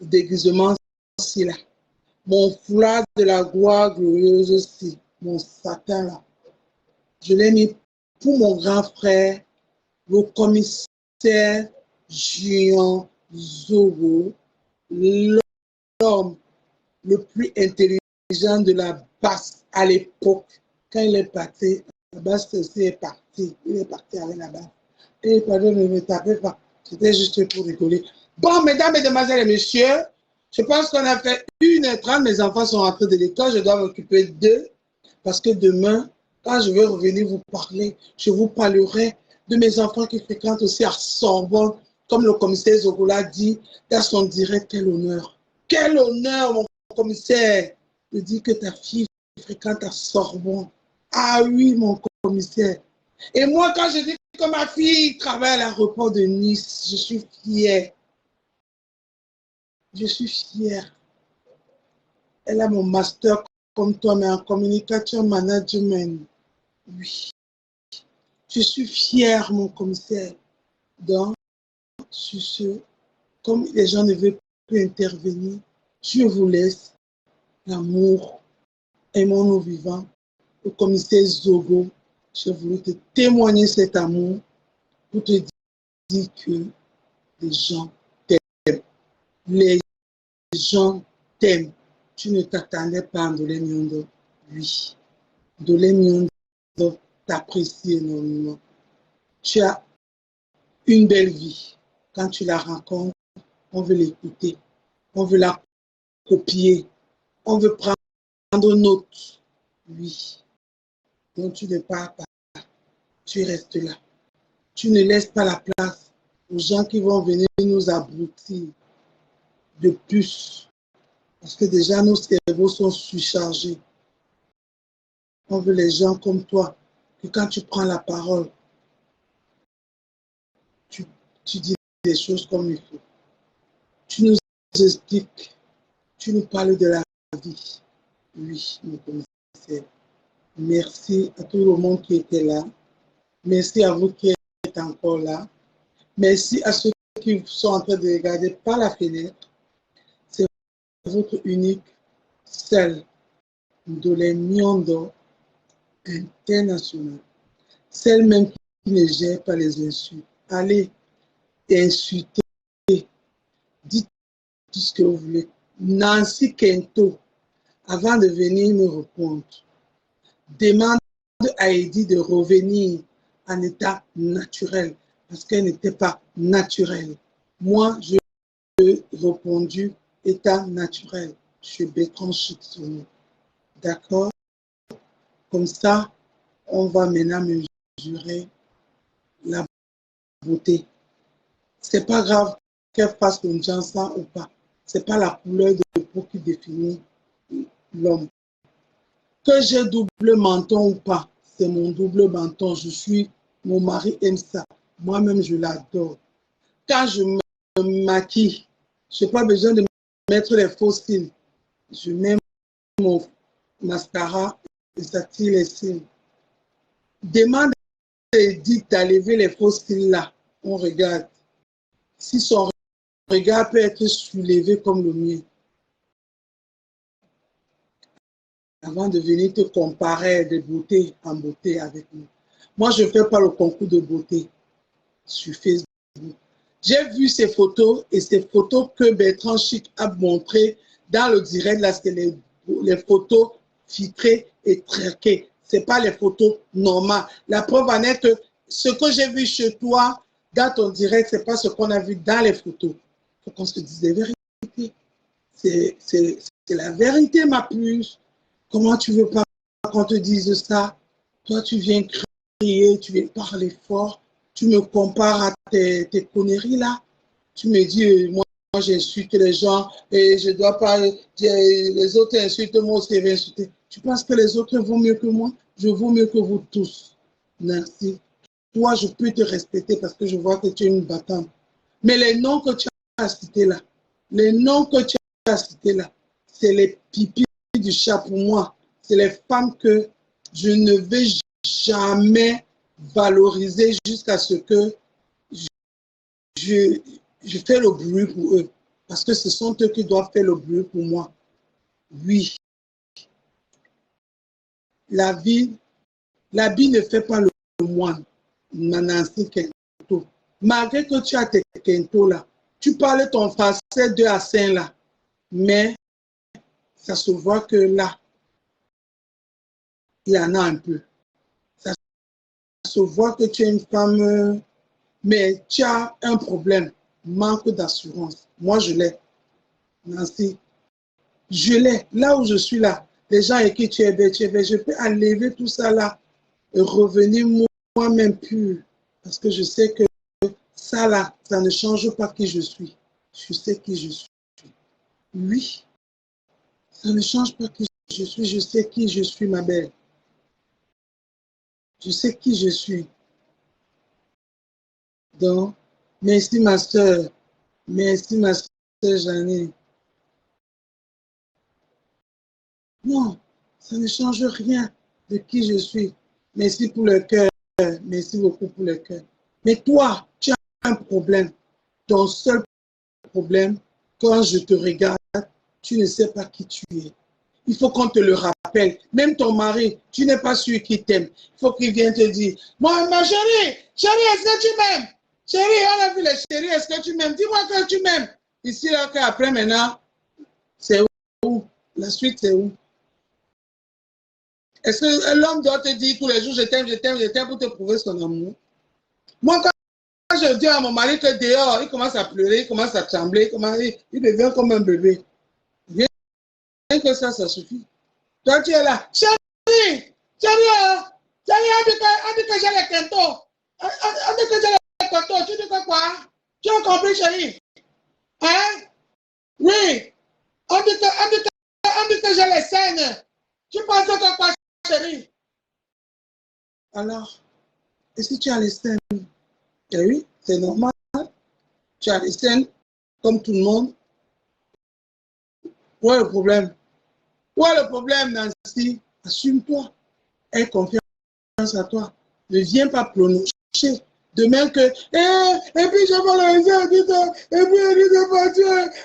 le déguisement, c'est là. Mon foulard de la gloire glorieuse aussi, mon satin là. Je l'ai mis pour mon grand frère, le commissaire Jean Zogo, l'homme le plus intelligent de la basse à l'époque. Quand il est parti, la basse aussi est parti. Il est parti avec la basse. Et pardon, ne me tapez pas. C'était juste pour rigoler. Bon, mesdames, mesdemoiselles et messieurs, je pense qu'on a fait 1h30. Mes enfants sont rentrés de l'école. Je dois m'occuper d'eux. Parce que demain, quand je vais revenir vous parler, je vous parlerai de mes enfants qui fréquentent aussi à Sorbonne. Comme le commissaire Zogola dit dans son direct, quel honneur. Quel honneur, mon commissaire, de dire que ta fille fréquente à Sorbonne. Ah oui, mon commissaire. Et moi, quand je dis que ma fille travaille à l'aéroport de Nice, je suis fière. Je suis fière. Elle a mon master comme toi, mais en communication management. Oui. Je suis fière, mon commissaire. Donc, sur ce, comme les gens ne veulent plus intervenir, je vous laisse l'amour. Aimons-nous vivants. Le commissaire Zogo, je voulais te témoigner cet amour pour te dire que les gens t'aiment. Les gens t'aiment. Tu ne t'attendais pas à Ndolé Miondo. Oui. Ndolé Miondo t'apprécie énormément. Tu as une belle vie. Quand tu la rencontres, on veut l'écouter. On veut la copier. On veut prendre note. Oui. Donc tu ne pars pas. Tu restes là. Tu ne laisses pas la place aux gens qui vont venir nous abrutir de plus. Parce que déjà nos cerveaux sont surchargés. On veut les gens comme toi, que quand tu prends la parole, tu dis des choses comme il faut. Tu nous expliques, tu nous parles de la vie. Oui, mon commissaire. Merci à tout le monde qui était là. Merci à vous qui êtes encore là. Merci à ceux qui sont en train de regarder par la fenêtre. C'est votre unique, seul, Ndolé Miondo international. Celle même qui ne gère pas les insultes. Allez insulter. Dites tout ce que vous voulez. Nancy Kento, avant de venir me répondre, demande à Edith de revenir en état naturel parce qu'elle n'était pas naturelle. Moi, je lui ai répondu état naturel. Je suis Bertrand Chic Saumon. D'accord? Comme ça, on va maintenant mesurer la beauté. C'est pas grave qu'elle fasse une chanson ou pas. C'est pas la couleur de peau qui définit l'homme. Que j'ai double menton ou pas, c'est mon double menton. Mon mari aime ça. Moi-même, je l'adore. Quand je me maquille, je n'ai pas besoin de mettre les faux cils. Je mets mon mascara et ça tire les cils. Demande à Edith d'enlever les faux cils là. On regarde. Si son regard peut être soulevé comme le mien. Avant de venir te comparer de beauté en beauté avec nous. Moi, je ne fais pas le concours de beauté sur Facebook. J'ai vu ces photos et ces photos que Bertrand Chic a montrées dans le direct, là, c'est les photos filtrées et traquées. Ce n'est pas les photos normales. La preuve en est que ce que j'ai vu chez toi dans ton direct, ce n'est pas ce qu'on a vu dans les photos. Il faut qu'on se dise la vérité. C'est la vérité, ma puce. Comment tu veux pas qu'on te dise ça? Toi, tu viens crier, tu viens parler fort. Tu me compares à tes conneries là. Tu me dis, moi j'insulte les gens et je dois pas, les autres insultent, moi aussi je vais insulter. Tu penses que les autres vont mieux que moi? Je vaux mieux que vous tous. Merci. Toi, je peux te respecter parce que je vois que tu es une battante. Mais les noms que tu as cités là, les noms que tu as cités là, c'est les pipis du chat pour moi. C'est les femmes que je ne vais jamais valoriser jusqu'à ce que je fais le bruit pour eux. Parce que ce sont eux qui doivent faire le bruit pour moi. Oui. La vie ne fait pas le moine. Nancy Kento. Malgré que tu as tes Kento là, tu parles ton français 2 à 5 là, mais ça se voit que là, il y en a un peu. Ça se voit que tu es une femme, mais tu as un problème, manque d'assurance. Moi, je l'ai. Nancy, je l'ai. Là où je suis là, les gens avec qui tu es belle, je peux enlever tout ça là et revenir moi-même pur. Parce que je sais que ça là, ça ne change pas qui je suis. Je sais qui je suis. Oui, ça ne change pas qui je suis. Je sais qui je suis, ma belle. Je sais qui je suis. Donc, merci ma soeur. Merci ma soeur Janine. Non, ça ne change rien de qui je suis. Merci pour le cœur. Merci beaucoup pour le cœur. Mais toi, tu as un problème. Ton seul problème, quand je te regarde, tu ne sais pas qui tu es. Il faut qu'on te le rappelle. Même ton mari, tu n'es pas sûr qu'il t'aime. Il faut qu'il vienne te dire, moi, ma chérie, est-ce que tu m'aimes? Chérie, on a vu les chéris, est-ce que tu m'aimes? Dis-moi que tu m'aimes. Ici, là, après, maintenant, c'est où? La suite, c'est où? Est-ce que l'homme doit te dire tous les jours, je t'aime, je t'aime, je t'aime pour te prouver son amour? Moi, quand je dis à mon mari que dehors, il commence à pleurer, il commence à trembler, il devient comme un bébé. Rien que ça suffit. Toi, tu es là. Chérie, on dit que j'ai les quintos. On dit que j'ai les quintos. Tu dis que quoi? Tu as compris, chérie? Hein? Oui. On dit que j'ai les scènes. Tu penses que quoi, chérie? Alors, est-ce que tu as les scènes? Eh oui, c'est normal. Tu as les scènes comme tout le monde. Où est le problème? Où est le problème, Nancy? Assume-toi. Aie confiance à toi. Ne viens pas prononcer. De même que, et puis je vais le dire, et puis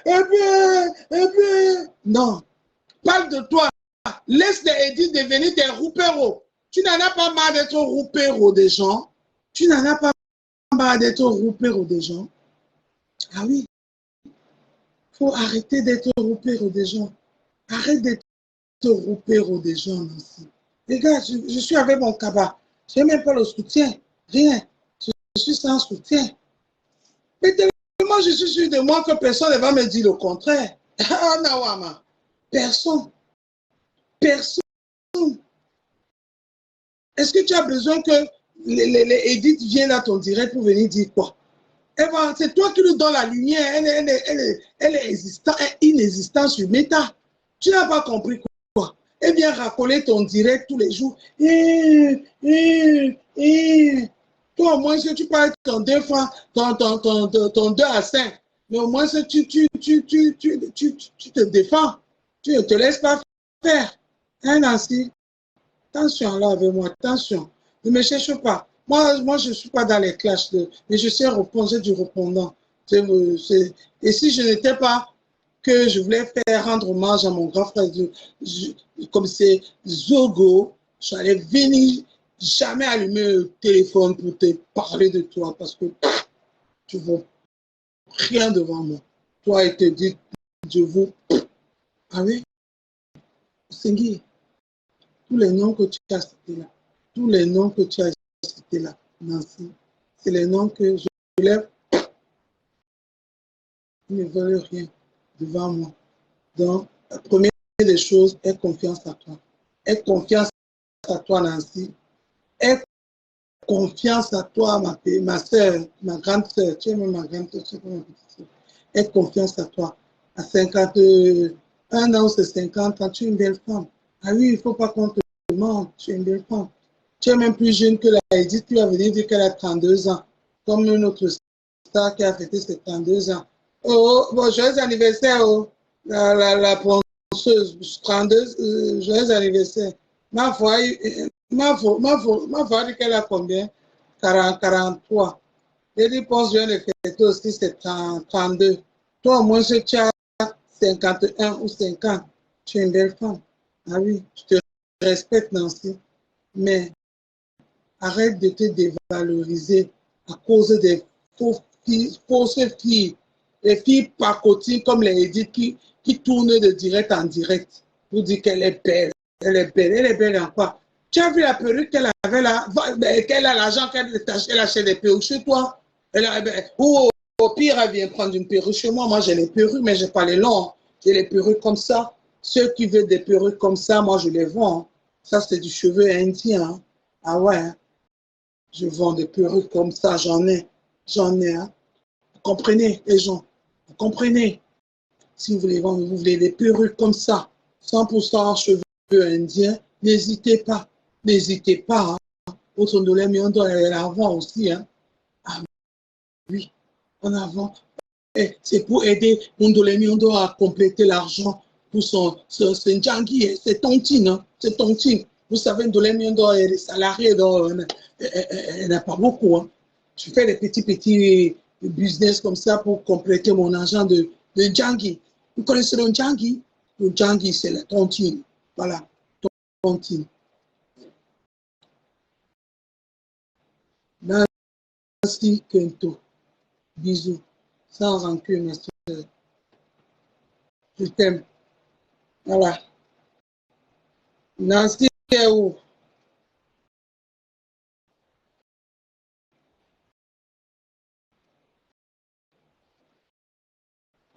il et puis. Non. Parle de toi. Laisse les Edith devenir des roupéros. Tu n'en as pas marre d'être roupéro des gens. Tu n'en as pas marre d'être roupéro des gens. Ah oui. Il faut arrêter d'être roupéro des gens. Arrête d'être roupéro des gens aussi. Les gars, je suis avec mon cabas. Je n'ai même pas le soutien. Rien. Je suis sans soutien. Mais tellement je suis sûr de moi que personne ne va me dire le contraire. Ah, Nawama. Personne. Personne. Est-ce que tu as besoin que les Edith viennent à ton direct pour venir dire quoi? C'est toi qui nous donnes la lumière. Elle est inexistante sur Meta. Tu n'as pas compris quoi? Eh bien, racoler ton direct tous les jours. Toi, au moins, si tu parles ton 2 francs, ton 2 à 5, mais au moins, tu te défends. Tu ne te laisses pas faire. Hein, Nancy? Attention là avec moi, attention. Ne me cherche pas. Moi je ne suis pas dans les clashs, mais je sais répondre, j'ai du répondant. Et si je n'étais pas que je voulais faire rendre hommage à mon grand frère, comme c'est Zogo, je n'allais venir jamais allumer le téléphone pour te parler de toi parce que tu ne vaux rien devant moi. Toi, il te dit, je vous. Ah oui? Singui. Tous les noms que tu as cités là, tous les noms que tu as cités là, Nancy, c'est les noms que je lève, ils ne veulent rien devant moi. Donc, la première des choses est confiance à toi. Aie confiance à toi, Nancy. Aie confiance à toi, ma soeur, ma grande soeur. Tu es même ma grande soeur, tu es ma petite soeur. Aie confiance à toi. À 51 ans, c'est 50 ans, tu es une belle femme. Ah oui, il ne faut pas qu'on te mente, tu es une belle femme. Tu es même plus jeune que la Edith, tu vas venir dire qu'elle a 32 ans. Comme notre star qui a fêté ses 32 ans. Oh, bon, joyeux anniversaire, oh, la ponceuse, 32, joyeux anniversaire. Ma foi, dit qu'elle a combien? 43. Et dit, pense, je viens de fêter aussi, c'est 32. Toi, au moins, tu as 51 ou 50. Tu es une belle femme. Ah oui, je te respecte, Nancy. Mais arrête de te dévaloriser à cause des fausses filles. Les filles pacotines comme les Edith qui tournent de direct en direct. Vous dites qu'elle est belle. Elle est belle. Elle est belle en quoi? Tu as vu la perruque qu'elle avait là? Qu'elle a l'argent qu'elle achète des perruques chez toi? Ou au pire, elle vient prendre une perruque chez moi. Moi, j'ai les perruques, mais je n'ai pas les longs. J'ai les perruques comme ça. Ceux qui veulent des perruques comme ça, moi, je les vends. Ça, c'est du cheveu indien. Ah ouais. Je vends des perruques comme ça. J'en ai. Hein. Vous comprenez, les gens? Vous comprenez? Si vous voulez vendre, vous voulez des perruques comme ça, 100% cheveux indiens, n'hésitez pas. N'hésitez pas. Hein. Autre Ndolé Miondo, elle en vend aussi. Hein. Ah oui, on en vend. C'est pour aider Ndolé Miondo à compléter l'argent pour son Ndjangi. C'est tontine. Hein. C'est tontine. Vous savez, Ndolé Miondo est salarié, donc elle n'a pas beaucoup. Hein. Je fais des petits business comme ça pour compléter mon argent de Ndjangi. Vous connaissez le Ndjangi? Le Ndjangi, c'est la tontine. Voilà, tontine. Merci, Kento. Bisous. Sans rancune, ma soeur. Je t'aime. Voilà. Nancy est où?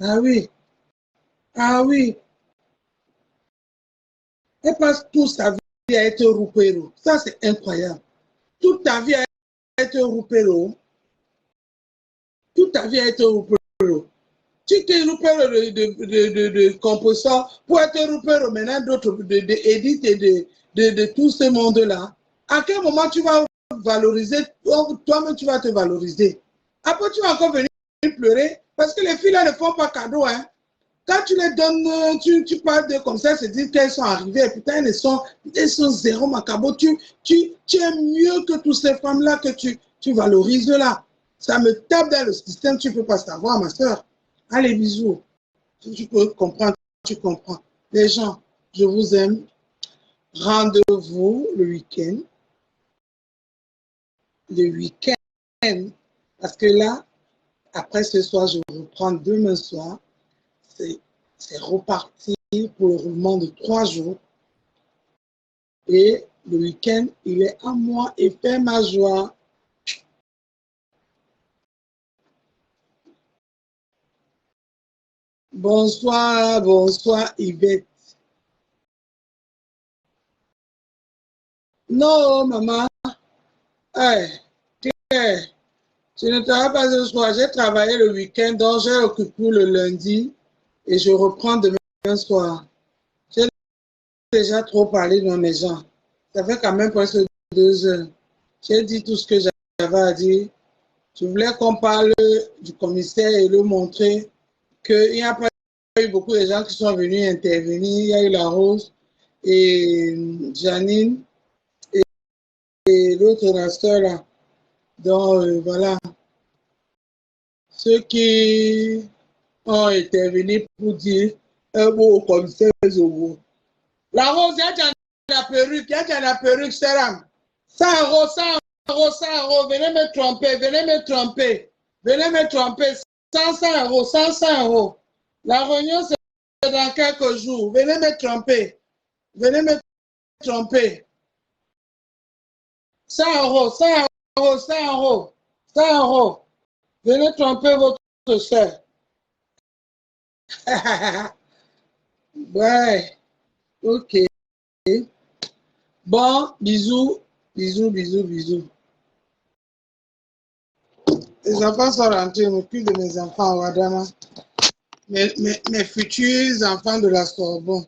Ah oui. Ah oui. Elle passe toute sa vie à être roupéro. Ça, c'est incroyable. Toute ta vie à être roupéro. Toute ta vie à être roupéro. Tu t'es roupéro de composants pour être roupéro maintenant d'autres, d'Edith et de tout ce monde-là. À quel moment tu vas valoriser, toi-même tu vas te valoriser. Après, tu vas encore venir pleurer parce que les filles-là ne font pas cadeau. Hein. Quand tu les donnes, tu parles de comme ça, c'est dire qu'elles sont arrivées. Et putain, elles sont zéro macabo. Tu aimes mieux que toutes ces femmes-là que tu valorises là. Ça me tape dans le système, tu ne peux pas savoir, ma soeur. Allez, bisous. Si tu peux comprendre, tu comprends. Les gens, je vous aime. Rendez-vous le week-end. Le week-end. Parce que là, après ce soir, je reprends demain soir. C'est reparti pour le roulement de 3 jours. Et le week-end, il est à moi et fait ma joie. Bonsoir, bonsoir Yvette. Non, maman. Hey, je ne travaille pas ce soir. J'ai travaillé le week-end, donc j'ai occupé le lundi et je reprends demain soir. J'ai déjà trop parlé dans mes gens. Ça fait quand même presque 2 heures. J'ai dit tout ce que j'avais à dire. Je voulais qu'on parle du commissaire et le montrer qu'il n'y a pas eu beaucoup de gens qui sont venus intervenir. Il y a eu la Rose et Janine et l'autre rasseur là. Donc voilà. Ceux qui ont intervenu pour dire un mot au commissaire Zogo. La Rose, il y a la perruque, Seram. 100 euros, 100 euros, 100 euros. Venez me tromper, venez me tromper. Venez me tromper. 100 euros, 100 euros. La réunion, c'est dans quelques jours. Venez me tromper. Venez me tromper. 100 euros, 100 euros, 100 euros. 100 euros. Venez tromper votre soeur. Ouais. Ok. Bon, bisous, bisous, bisous, bisous. Les enfants sont rentrés, je m'occupe de mes enfants, Wadana. Mes futurs enfants de la Sorbonne.